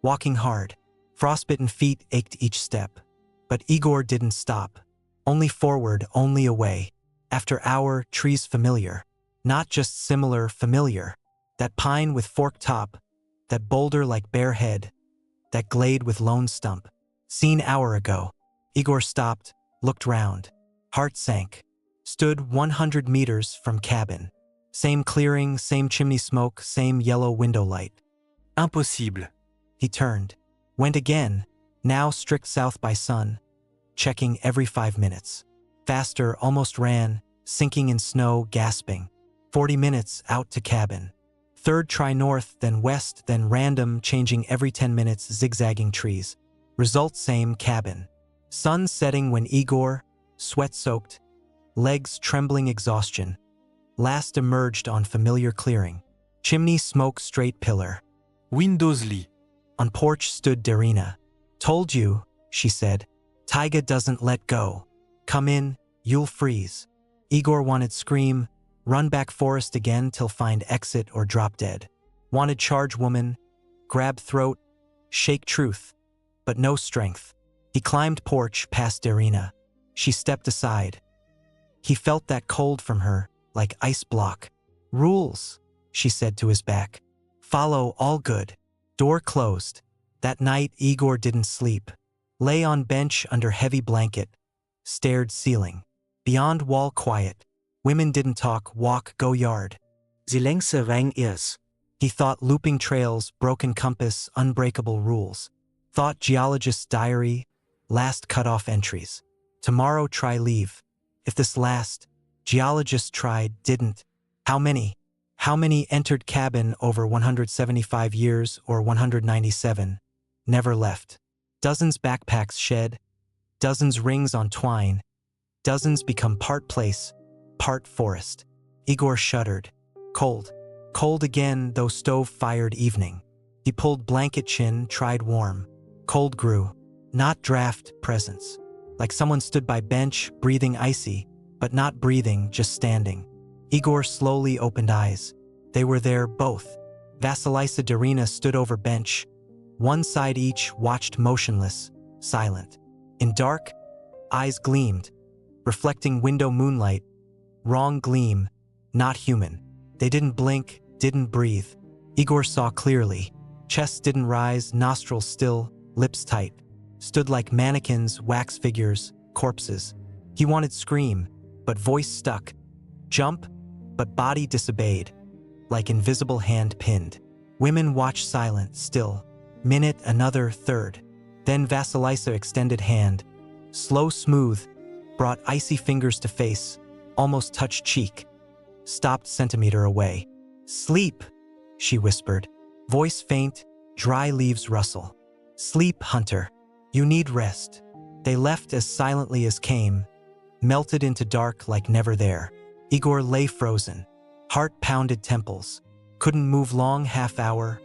Walking hard. Frostbitten feet ached each step. But Igor didn't stop. Only forward, only away. After hour, trees familiar. Not just similar, familiar. That pine with forked top. That boulder like bare head. That glade with lone stump. Seen hour ago. Igor stopped, looked round. Heart sank. Stood 100 meters from cabin. Same clearing, same chimney smoke, same yellow window light. Impossible. He turned. Went again, now strict south by sun. Checking every 5 minutes. Faster, almost ran, sinking in snow, gasping. 40 minutes out to cabin. Third try north, then west, then random, changing every 10 minutes, zigzagging trees. Result same, cabin. Sun setting when Igor, sweat-soaked, legs trembling exhaustion, last emerged on familiar clearing. Chimney smoke straight pillar. Windows lee. On porch stood Darina. Told you, she said. Taiga doesn't let go. Come in, you'll freeze. Igor wanted scream, run back forest again till find exit or drop dead. Wanted charge woman, grab throat, shake truth, but no strength. He climbed porch past Darina. She stepped aside. He felt that cold from her, like ice block. Rules, she said to his back. Follow, all good. Door closed. That night Igor didn't sleep. Lay on bench under heavy blanket. Stared ceiling. Beyond wall quiet. Women didn't talk, walk, go yard. Sie längse rang ears. He thought looping trails, broken compass, unbreakable rules. Thought geologist's diary, last cut-off entries. Tomorrow try leave. If this last, geologist tried, didn't. How many? How many entered cabin over 175 years or 197? Never left. Dozens backpacks shed. Dozens rings on twine. Dozens become part place, part forest. Igor shuddered. Cold. Cold again, though stove-fired evening. He pulled blanket chin, tried warm. Cold grew. Not draft, presence. Like someone stood by bench, breathing icy, but not breathing, just standing. Igor slowly opened eyes. They were there, both. Vasilisa Darina stood over bench. One side each, watched motionless, silent. In dark, eyes gleamed, reflecting window moonlight. Wrong gleam, not human. They didn't blink, didn't breathe. Igor saw clearly. Chest didn't rise, nostrils still, lips tight. Stood like mannequins, wax figures, corpses. He wanted scream, but voice stuck. Jump, but body disobeyed, like invisible hand pinned. Women watched silent, still. Minute, another, third. Then Vasilisa extended hand. Slow, smooth, brought icy fingers to face, almost touched cheek. Stopped centimeter away. Sleep, she whispered. Voice faint, dry leaves rustle. Sleep, hunter. You need rest. They left as silently as came, melted into dark like never there. Igor lay frozen. Heart pounded temples. Couldn't move long, half hour.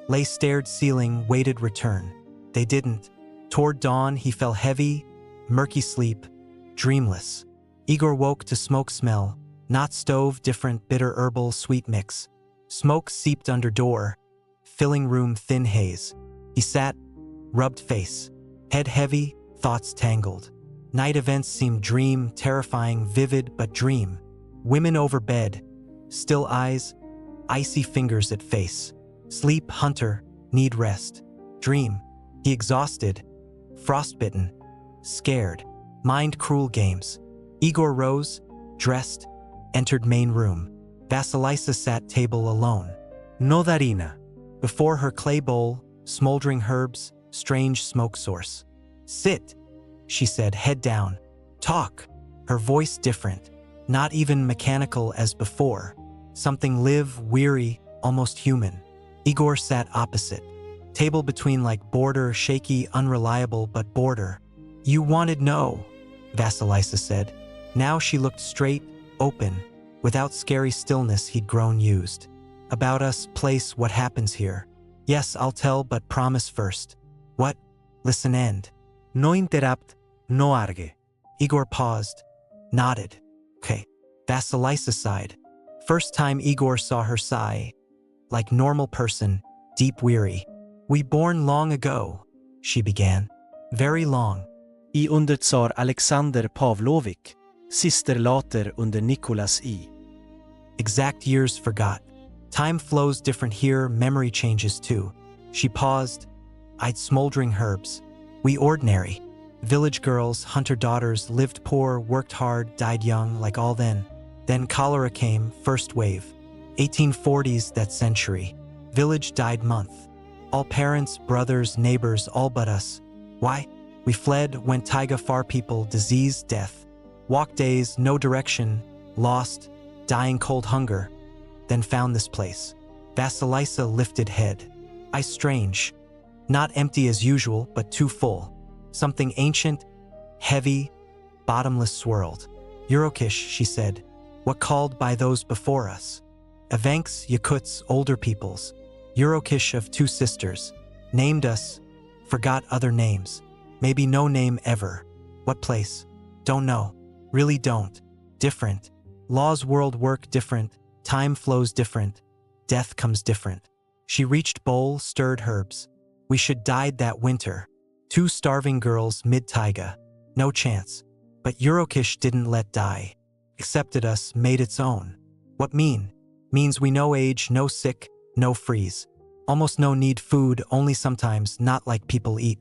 Lay stared ceiling, waited return. They didn't. Toward dawn, he fell heavy, murky sleep, dreamless. Igor woke to smoke smell. Not stove, different, bitter herbal, sweet mix. Smoke seeped under door, filling room thin haze. He sat, rubbed face. Head heavy, thoughts tangled. Night events seemed dream, terrifying, vivid, but dream. Women over bed, still eyes, icy fingers at face. Sleep, hunter, need rest. Dream. He exhausted, frostbitten, scared. Mind cruel games. Igor rose, dressed, entered main room. Vasilisa sat table alone. No Darina. Before her clay bowl, smoldering herbs, strange smoke source. Sit, she said, head down. Talk. Her voice different, not even mechanical as before. Something live, weary, almost human. Igor sat opposite. Table between like border, shaky, unreliable, but border. You wanted no, Vasilisa said. Now she looked straight, open, without scary stillness he'd grown used. About us, place, what happens here. Yes, I'll tell, but promise first. What? Listen end. No interrupt, no argue. Igor paused, nodded. Okay. Vasilisa sighed. First time Igor saw her sigh. Like normal person, deep weary. We born long ago, she began. Very long. I under tsar Alexander Pavlovich, sister later under Nicholas I. Exact years forgot. Time flows different here, memory changes too. She paused. I'd smoldering herbs. We ordinary. Village girls, hunter daughters, lived poor, worked hard, died young, like all then. Then cholera came, first wave. 1840s that century. Village died month. All parents, brothers, neighbors, all but us. Why? We fled, went taiga far people, disease, death. Walk days, no direction, lost, dying cold hunger. Then found this place. Vasilisa lifted head. I strange. Not empty as usual, but too full. Something ancient, heavy, bottomless swirled. Eurokish, she said. What called by those before us? Evanks, Yakuts, older peoples. Eurokish of two sisters. Named us, forgot other names. Maybe no name ever. What place? Don't know. Really don't. Different. Laws world work different. Time flows different. Death comes different. She reached bowl, stirred herbs. We should died that winter. Two starving girls mid-taiga. No chance. But Eurokish didn't let die. Accepted us, made its own. What mean? Means we no age, no sick, no freeze. Almost no need food, only sometimes, not like people eat.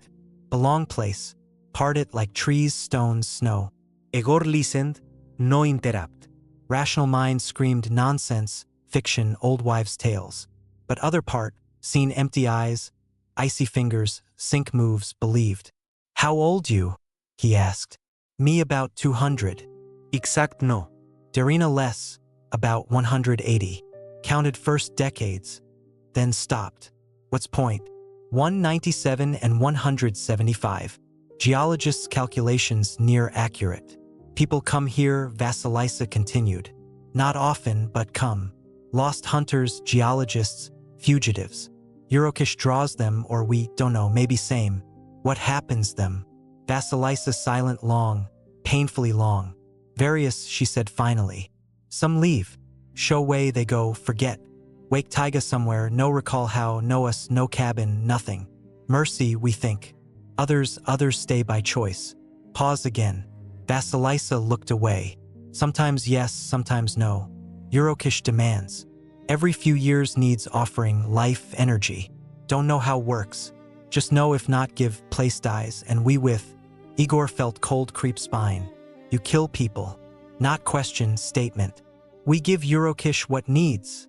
Belong place. Part it like trees, stones, snow. Igor listened, no interrupt. Rational mind screamed nonsense, fiction, old wives' tales. But other part, seen empty eyes, icy fingers, sink moves, believed. How old you? He asked. Me about 200. Exact no. Darina less, about 180. Counted first decades, then stopped. What's point? 197 and 175. Geologists' calculations near accurate. People come here, Vasilisa continued. Not often, but come. Lost hunters, geologists, fugitives. Eurokish draws them, or we don't know, maybe same. What happens them? Vasilisa silent long, painfully long. Various, she said finally. Some leave. Show way they go, forget. Wake taiga somewhere, no recall how, know us, no cabin, nothing. Mercy, we think. Others stay by choice. Pause again. Vasilisa looked away. Sometimes yes, sometimes no. Eurokish demands. Every few years needs offering, life, energy. Don't know how works. Just know if not give, place dies, and we with. Igor felt cold creep spine. You kill people. Not question, statement. We give Eurokish what needs.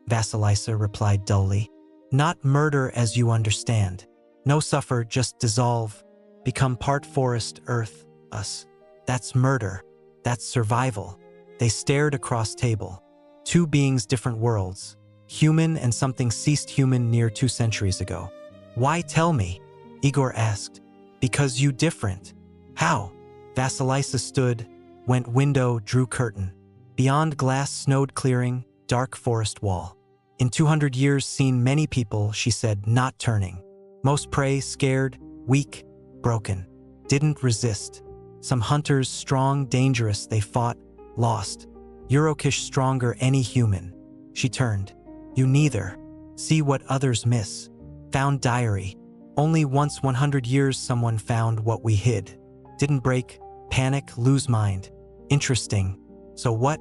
Vasilisa replied dully. Not murder as you understand. No suffer, just dissolve. Become part forest, earth, us. That's murder. That's survival. They stared across table. Two beings, different worlds. Human and something ceased human near 2 centuries ago. Why tell me? Igor asked. Because you different. How? Vasilisa stood, went window, drew curtain. Beyond glass snowed clearing, dark forest wall. In 200 years seen many people, she said, not turning. Most prey, scared, weak, broken. Didn't resist. Some hunters, strong, dangerous, they fought, lost. Eurokish stronger any human. She turned. You neither. See what others miss. Found diary. Only once 100 years someone found what we hid. Didn't break, panic, lose mind. Interesting. So what?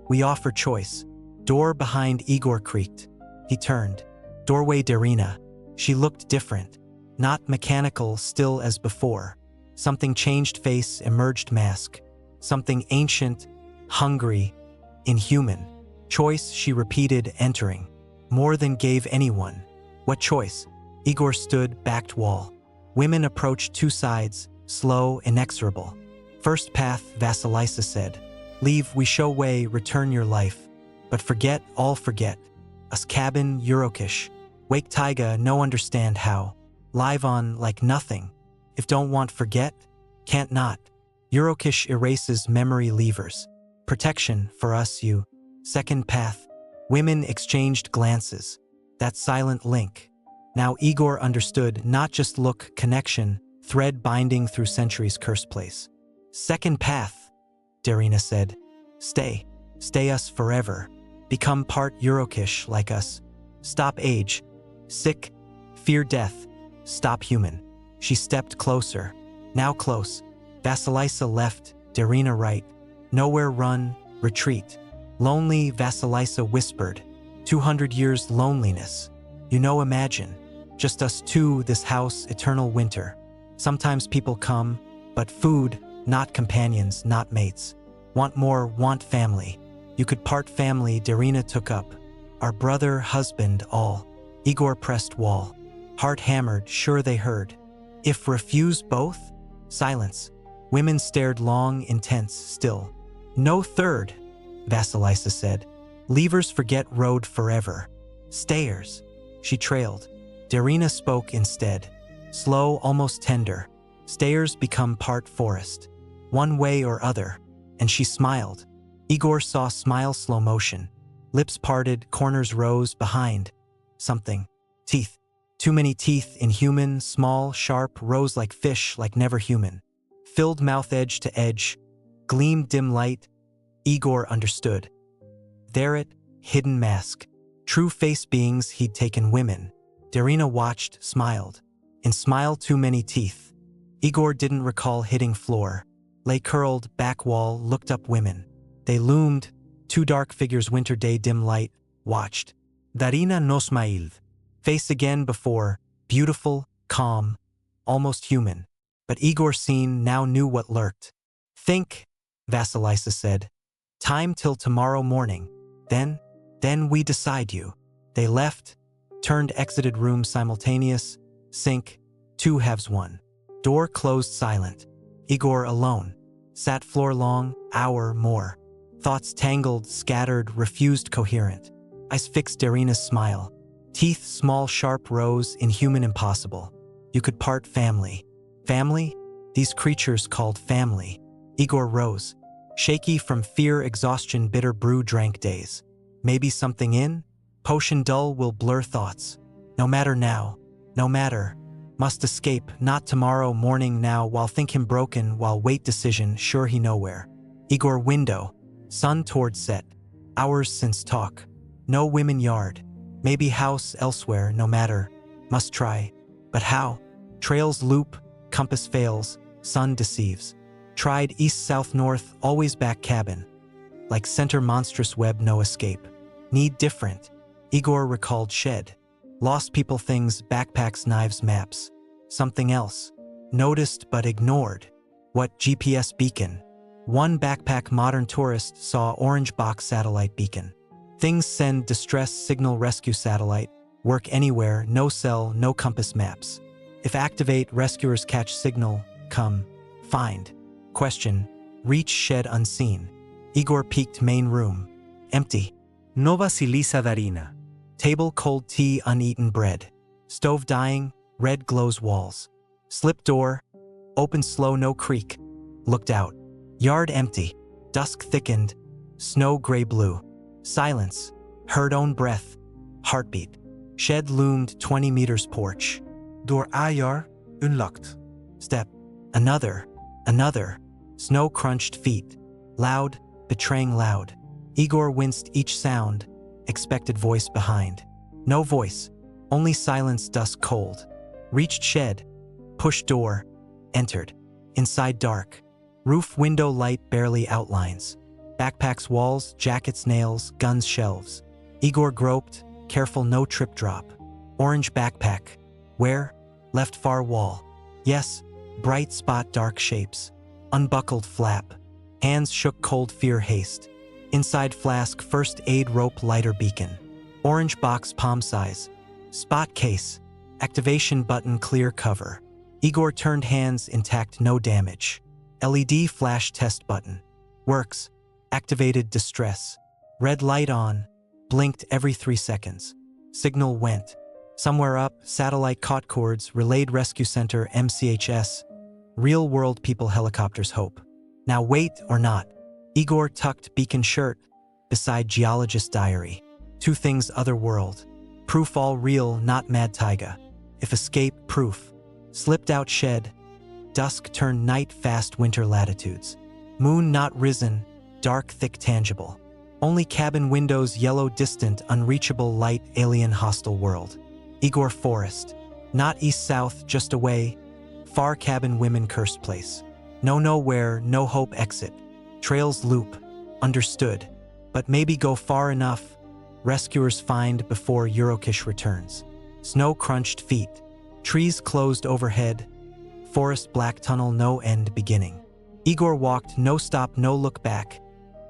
We offer choice. Door behind Igor creaked. He turned. Doorway Darina. She looked different. Not mechanical, still as before. Something changed face, emerged mask. Something ancient, hungry, inhuman. Choice, she repeated, entering. More than gave anyone. What choice? Igor stood, backed wall. Women approached two sides, slow, inexorable. First path, Vasilisa said. Leave, we show way, return your life. But forget, all forget. Us cabin, Eurokish. Wake taiga, no understand how. Live on like nothing. If don't want forget, can't not. Eurokish erases memory levers. Protection for us you. Second path. Women exchanged glances. That silent link. Now Igor understood not just look, connection, thread binding through centuries cursed place. Second path, Darina said. Stay us forever. Become part Eurokish like us. Stop age. Sick. Fear death. Stop human. She stepped closer. Now close. Vasilisa left, Darina right. Nowhere run, retreat. Lonely, Vasilisa whispered. 200 years loneliness. You know, imagine. Just us two, this house, eternal winter. Sometimes people come, but food, not companions, not mates. Want more, want family. You could part family, Darina took up. Our brother, husband, all. Igor pressed wall. Heart hammered, sure they heard. If refuse both? Silence. Women stared long, intense, still. No third, Vasilisa said. Leavers forget road forever. Stayers. She trailed. Darina spoke instead. Slow, almost tender. Stayers become part forest. One way or other. And she smiled. Igor saw smile slow motion. Lips parted, corners rose behind. Something. Teeth. Too many teeth, inhuman, small, sharp, rose like fish, like never human. Filled mouth edge to edge. Gleamed dim light. Igor understood. There it, hidden mask. True face beings he'd taken women. Darina watched, smiled. In smile too many teeth. Igor didn't recall hitting floor. Lay curled, back wall, looked up women. They loomed, two dark figures winter day dim light, watched. Darina no smiled. Face again before, beautiful, calm, almost human. But Igor seen now knew what lurked. Think, Vasilisa said. Time till tomorrow morning. Then we decide you. They left, turned exited room simultaneous, sink, two halves one. Door closed silent. Igor alone. Sat floor long, hour more. Thoughts tangled, scattered, refused coherent. Eyes fixed Darina's smile. Teeth small sharp rose, inhuman impossible. You could part family. Family? These creatures called family. Igor rose. Shaky from fear, exhaustion, bitter brew drank days. Maybe something in? Potion dull will blur thoughts. No matter now. No matter. Must escape, not tomorrow morning now, while think him broken, while wait decision, sure he nowhere. Igor window. Sun toward set. Hours since talk. No women yard. Maybe house elsewhere, no matter. Must try. But how? Trails loop, compass fails, sun deceives. Tried east, south, north, always back cabin. Like center monstrous web, no escape. Need different. Igor recalled shed. Lost people things, backpacks, knives, maps. Something else. Noticed but ignored. What GPS beacon? One backpack modern tourist saw orange box satellite beacon. Things send distress signal rescue satellite. Work anywhere, no cell, no compass maps. If activate, rescuers catch signal, come, find. Question, reach shed unseen. Igor peeked main room. Empty. No Vasilisa Darina. Table cold tea, uneaten bread. Stove dying, red glows walls. Slip door, open slow, no creak. Looked out. Yard empty. Dusk thickened. Snow gray blue. Silence. Heard own breath. Heartbeat. Shed loomed 20 meters porch. Door ayar, unlocked. Step. Another. Snow crunched feet. Loud, betraying loud. Igor winced each sound. Expected voice behind. No voice. Only silence, dusk cold. Reached shed. Pushed door. Entered. Inside dark. Roof window light barely outlines. Backpacks walls, jackets nails, guns shelves. Igor groped, careful no trip drop. Orange backpack. Where? Left far wall. Yes, bright spot dark shapes. Unbuckled flap. Hands shook cold fear haste. Inside flask first aid rope lighter beacon. Orange box palm size. Spot case. Activation button clear cover. Igor turned hands intact no damage. LED flash test button. Works. Activated distress. Red light on. Blinked every 3 seconds. Signal went. Somewhere up, satellite caught cords, relayed rescue center MCHS, real-world people helicopters hope. Now wait or not. Igor tucked beacon shirt beside geologist diary. Two things otherworld. Proof all real, not mad taiga. If escape, proof. Slipped out shed. Dusk turned night, fast winter latitudes. Moon not risen, dark thick tangible. Only cabin windows, yellow distant, unreachable light, alien hostile world. Igor Forest. Not east-south, just away. Far cabin women cursed place. No nowhere, no hope exit. Trails loop. Understood. But maybe go far enough. Rescuers find before Eurokish returns. Snow-crunched feet. Trees closed overhead. Forest black tunnel, no end beginning. Igor walked, no stop, no look back.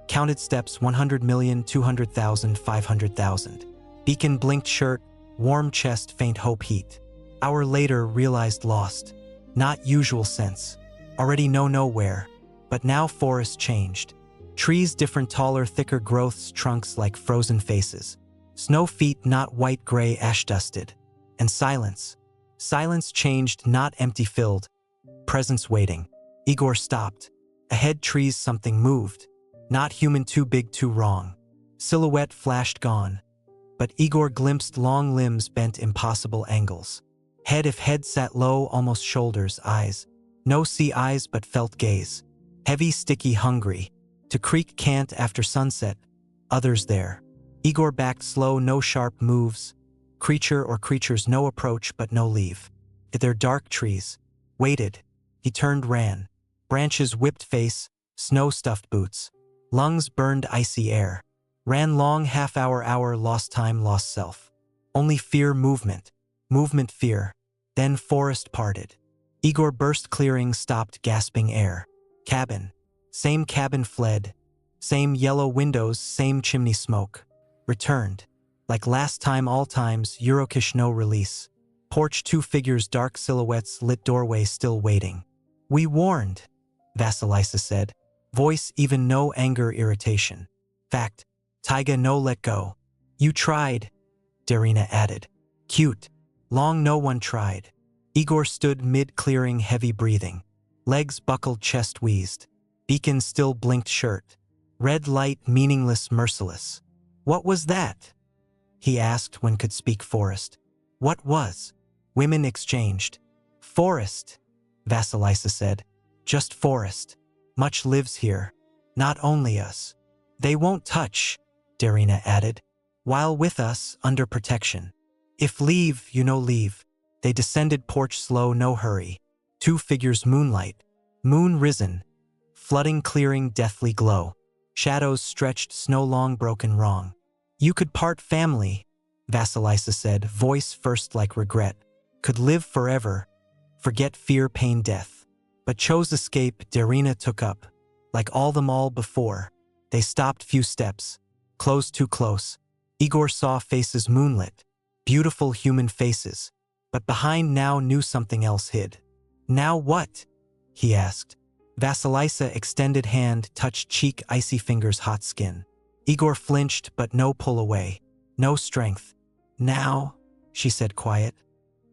Counted steps, 100 million, 200,000, 500,000. Beacon blinked shirt, warm chest, faint hope heat. Hour later, realized lost. Not usual sense. Already know nowhere. But now forest changed. Trees different, taller, thicker growths, trunks like frozen faces. Snow feet, not white, gray, ash-dusted. And silence. Silence changed, not empty filled. Presence waiting. Igor stopped. Ahead trees, something moved. Not human, too big, too wrong. Silhouette flashed gone. But Igor glimpsed long limbs bent impossible angles. Head if head sat low, almost shoulders, eyes. No see eyes but felt gaze. Heavy, sticky, hungry. To creek can't after sunset. Others there. Igor backed slow, no sharp moves. Creature or creatures, no approach but no leave. Their dark trees. Waited. He turned, ran. Branches whipped face, snow-stuffed boots. Lungs burned icy air. Ran long half-hour, lost time, lost self. Only fear, movement. Movement, fear. Then forest parted. Igor burst clearing, stopped, gasping air. Cabin. Same cabin fled. Same yellow windows, same chimney smoke. Returned. Like last time, all times, Eurokish no release. Porch, two figures, dark silhouettes, lit doorway, still waiting. We warned, Vasilisa said. Voice, even no anger, irritation. Fact. Taiga no let go. You tried, Darina added. Cute. Long no one tried. Igor stood mid-clearing, heavy breathing. Legs buckled, chest wheezed. Beacon still blinked shirt. Red light, meaningless, merciless. What was that? He asked when could speak forest. What was? Women exchanged. Forest, Vasilisa said. Just forest. Much lives here. Not only us. They won't touch, Darina added. While with us, under protection. If leave, you know leave. They descended porch slow, no hurry. Two figures, moonlight. Moon risen. Flooding, clearing, deathly glow. Shadows stretched, snow long broken wrong. You could part family, Vasilisa said, voice first like regret. Could live forever. Forget fear, pain, death. But chose escape, Darina took up. Like all them all before. They stopped few steps. Close, too close. Igor saw faces moonlit. Beautiful human faces. But behind now knew something else hid. Now what? He asked. Vasilisa extended hand, touched cheek, icy fingers, hot skin. Igor flinched, but no pull away. No strength. Now, she said quiet.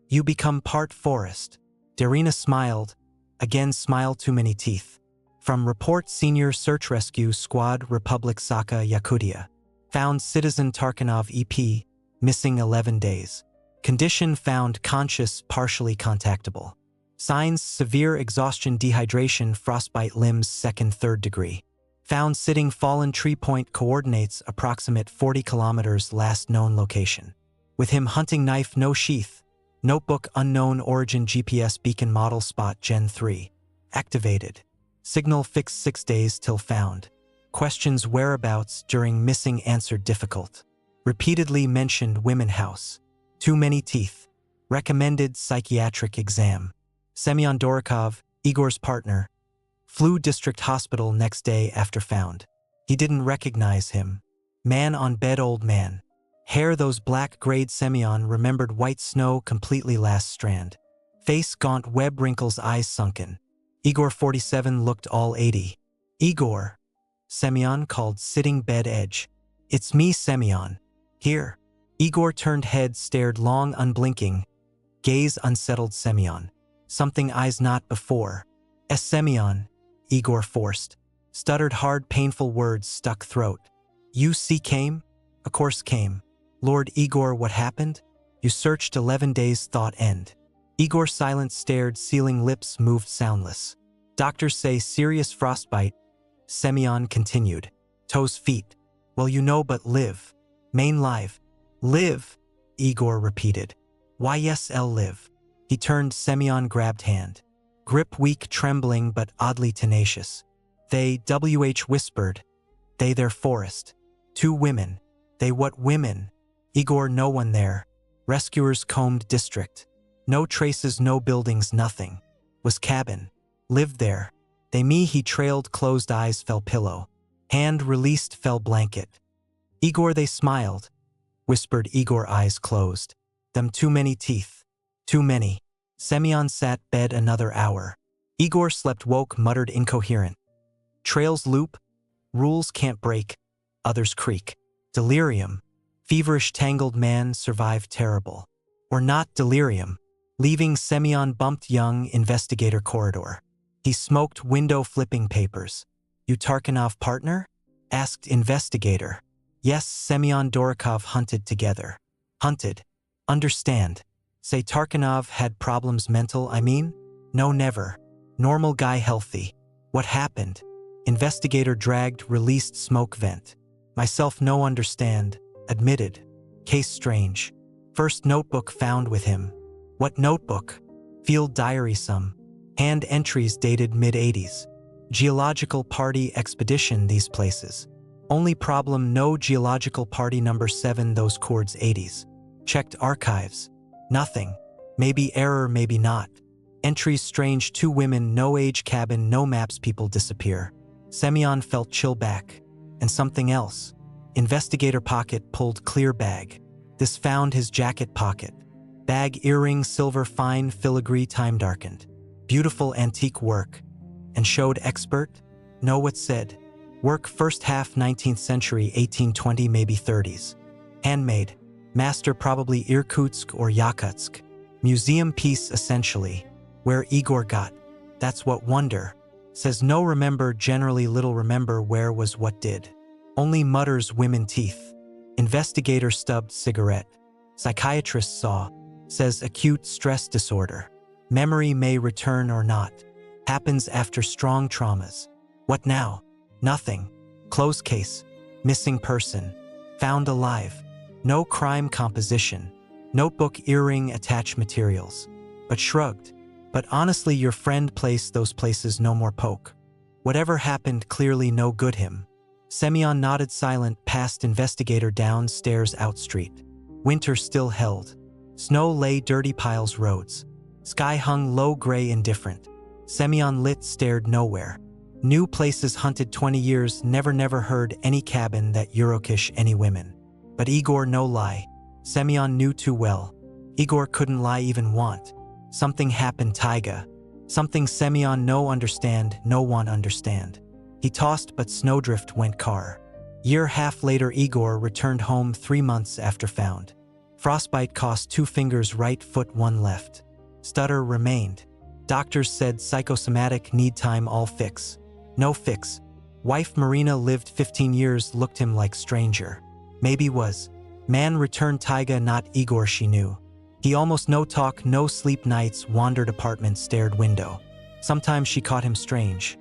You become part forest. Darina smiled. Again smiled, too many teeth. From report Senior Search Rescue Squad Republic Saka Yakutia. Found Citizen Tarkanov EP, missing 11 days. Condition found conscious, partially contactable. Signs severe exhaustion, dehydration, frostbite, limbs 2nd, 3rd degree. Found sitting, fallen tree, point coordinates approximate 40 kilometers, last known location. With him hunting knife, no sheath. Notebook unknown origin, GPS beacon model spot Gen 3. Activated. Signal fixed 6 days till found. Questions whereabouts during missing answered difficult. Repeatedly mentioned women house. Too many teeth. Recommended psychiatric exam. Semyon Dorokov, Igor's partner. Flew district hospital next day after found. He didn't recognize him. Man on bed, old man. Hair those black grayed. Semyon remembered white snow completely last strand. Face gaunt, web wrinkles, eyes sunken. Igor 47 looked all 80. Igor, Semyon called, sitting bed edge. It's me, Semyon. Here. Igor turned head, stared long, unblinking. Gaze unsettled Semyon. Something eyes not before. Semyon, Igor forced. Stuttered hard, painful words stuck throat. You see came? Of course came. Lord Igor, what happened? You searched 11 days, thought end. Igor silent stared, sealing lips moved soundless. Doctors say serious frostbite. Semyon continued. Toes, feet. Well, you know, but live. Main live. Live, Igor repeated. YSL live. He turned, Semyon grabbed hand. Grip weak, trembling, but oddly tenacious. They, WH whispered. They their forest. 2 women. They what women? Igor, no one there. Rescuers combed district. No traces, no buildings, nothing. Was cabin. Lived there. They me, he trailed, closed eyes fell pillow. Hand released, fell blanket. Igor, they smiled. Whispered Igor, eyes closed. Them too many teeth. Too many. Semyon sat bed another hour. Igor slept, woke, muttered incoherent. Trails loop. Rules can't break. Others creak. Delirium. Feverish tangled man survived terrible. Or not delirium. Leaving Semyon bumped young investigator corridor. He smoked window flipping papers. You Tarkanov partner? Asked investigator. Yes, Semyon Dorokov hunted together. Hunted. Understand. Say Tarkanov had problems mental, I mean? No, never. Normal guy, healthy. What happened? Investigator dragged, released smoke vent. Myself no understand. Admitted. Case strange. First notebook found with him. What notebook? Field diary some. Hand entries dated mid-80s. Geological party expedition these places. Only problem no geological party number 7 those chords 80s. Checked archives. Nothing. Maybe error, maybe not. Entries strange 2 women, no age, cabin, no maps, people disappear. Semyon felt chill back. And something else. Investigator pocket pulled clear bag. This found his jacket pocket. Bag, earring, silver, fine, filigree, time darkened. Beautiful antique work. And showed expert? Know what said. Work first half 19th century, 1820, maybe 30s. Handmade. Master probably Irkutsk or Yakutsk. Museum piece essentially. Where Igor got. That's what wonder. Says no remember, generally little remember where was what did. Only mutters women teeth. Investigator stubbed cigarette. Psychiatrist saw. Says acute stress disorder. Memory may return or not. Happens after strong traumas. What now? Nothing. Closed case. Missing person. Found alive. No crime composition. Notebook, earring, attached materials. But shrugged. But honestly, your friend placed those places no more poke. Whatever happened, clearly no good him. Semyon nodded silent, past investigator downstairs out street. Winter still held. Snow lay dirty piles roads. Sky hung low gray indifferent. Semyon lit, stared nowhere. New places hunted 20 years, never heard any cabin that Eurokish any women. But Igor no lie. Semyon knew too well. Igor couldn't lie even want. Something happened taiga. Something Semyon no understand, no one understand. He tossed but snowdrift went car. Year half later Igor returned home 3 months after found. Frostbite cost 2 fingers, right foot 1 left. Stutter remained. Doctors said psychosomatic, need time, all fix. No fix. Wife Marina lived 15 years, looked him like stranger. Maybe was. Man returned taiga, not Igor she knew. He almost no talk, no sleep nights, wandered apartment, stared window. Sometimes she caught him strange.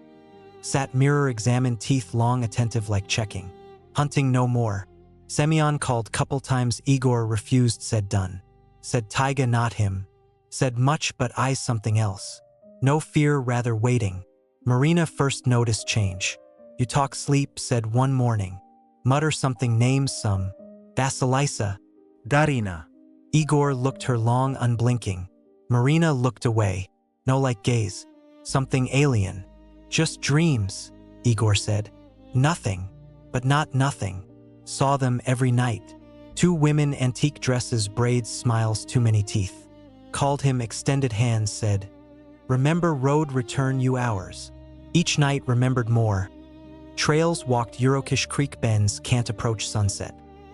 Sat mirror, examined teeth long, attentive like checking. Hunting no more. Semyon called couple times, Igor refused, said done. Said taiga not him. Said much but eyes something else. No fear, rather waiting. Marina first noticed change. You talk sleep, said one morning. Mutter something, names some. Vasilisa. Darina. Igor looked her long, unblinking. Marina looked away. No like gaze. Something alien. Just dreams, Igor said. Nothing. But not nothing. Saw them every night. 2 women, antique dresses, braids, smiles, too many teeth. Called him, extended hands, said, remember road, return you hours. Each night remembered more. Trails walked, Eurokish creek bends, can't approach sunset.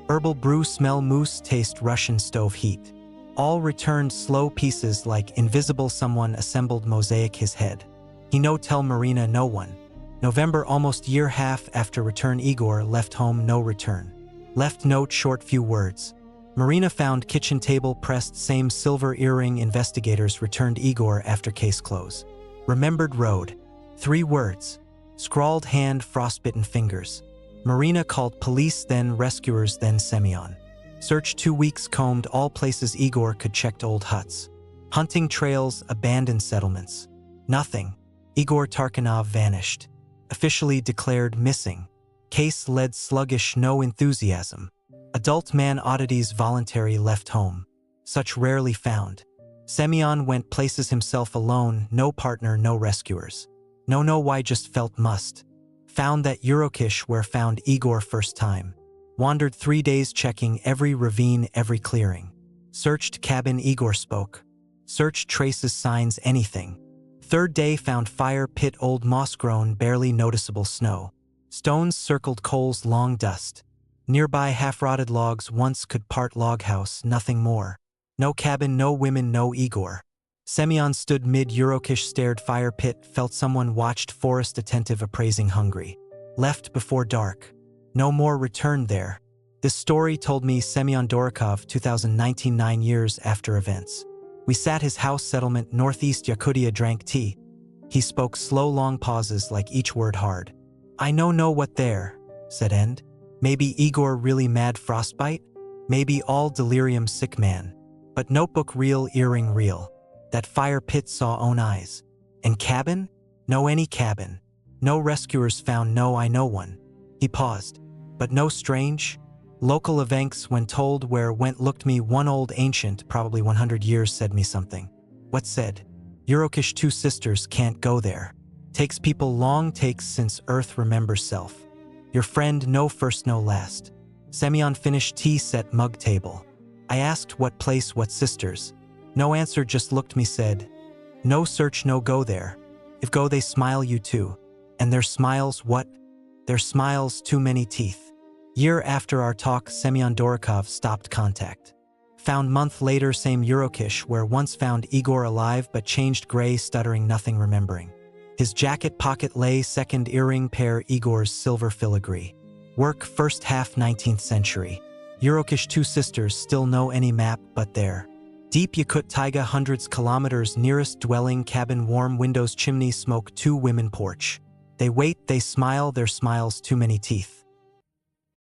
Herbal brew smell moose taste Russian stove heat. All returned slow pieces like invisible someone assembled mosaic his head. He no tell Marina no one. November almost year half after return Igor left home no return. Left note short few words. Marina found kitchen table pressed same silver earring investigators returned Igor after case close. Remembered road. 3 words. Scrawled hand frostbitten fingers. Marina called police then rescuers then Semyon. Search 2 weeks combed all places Igor could checked old huts. Hunting trails, abandoned settlements. Nothing. Igor Tarkanov vanished. Officially declared missing. Case led sluggish no enthusiasm. Adult man oddities voluntary left home. Such rarely found. Semyon went places himself alone, no partner, no rescuers. No why just felt must. Found that Eurokish where found Igor first time. Wandered 3 days checking every ravine, every clearing. Searched cabin Igor spoke. Searched traces signs anything. 3rd day found fire pit old moss-grown barely noticeable snow. Stones circled coals long dust. Nearby half-rotted logs once could part log house, nothing more. No cabin, no women, no Igor. Semyon stood mid-Eurokish stared fire pit felt someone watched forest attentive appraising hungry. Left before dark. No more returned there. This story told me Semyon Dorokov 2019 9 years after events. We sat his house settlement northeast Yakutia drank tea. He spoke slow long pauses like each word hard. I know what there, said end. Maybe Igor really mad frostbite? Maybe all delirium sick man. But notebook real earring real. That fire pit saw own eyes. And cabin? No any cabin. No rescuers found no I know one. He paused. But no strange? Local events when told where went looked me one old ancient, probably 100 years said me something. What said? Eurokish 2 sisters can't go there. Takes people long takes since earth remembers self. Your friend no first no last. Semyon finished tea set mug table. I asked what place what sisters. No answer just looked me said. No search no go there. If go they smile you too. And their smiles what? Their smiles too many teeth. Year after our talk Semyon Dorokov stopped contact. Found month later same Eurokish where once found Igor alive but changed gray stuttering nothing remembering. His jacket pocket lay second earring pair Igor's silver filigree. Work first half 19th century. Eurokish 2 sisters still no any map but there. Deep Yakut taiga hundreds kilometers nearest dwelling cabin warm windows chimney smoke 2 women porch. They wait they smile their smiles too many teeth.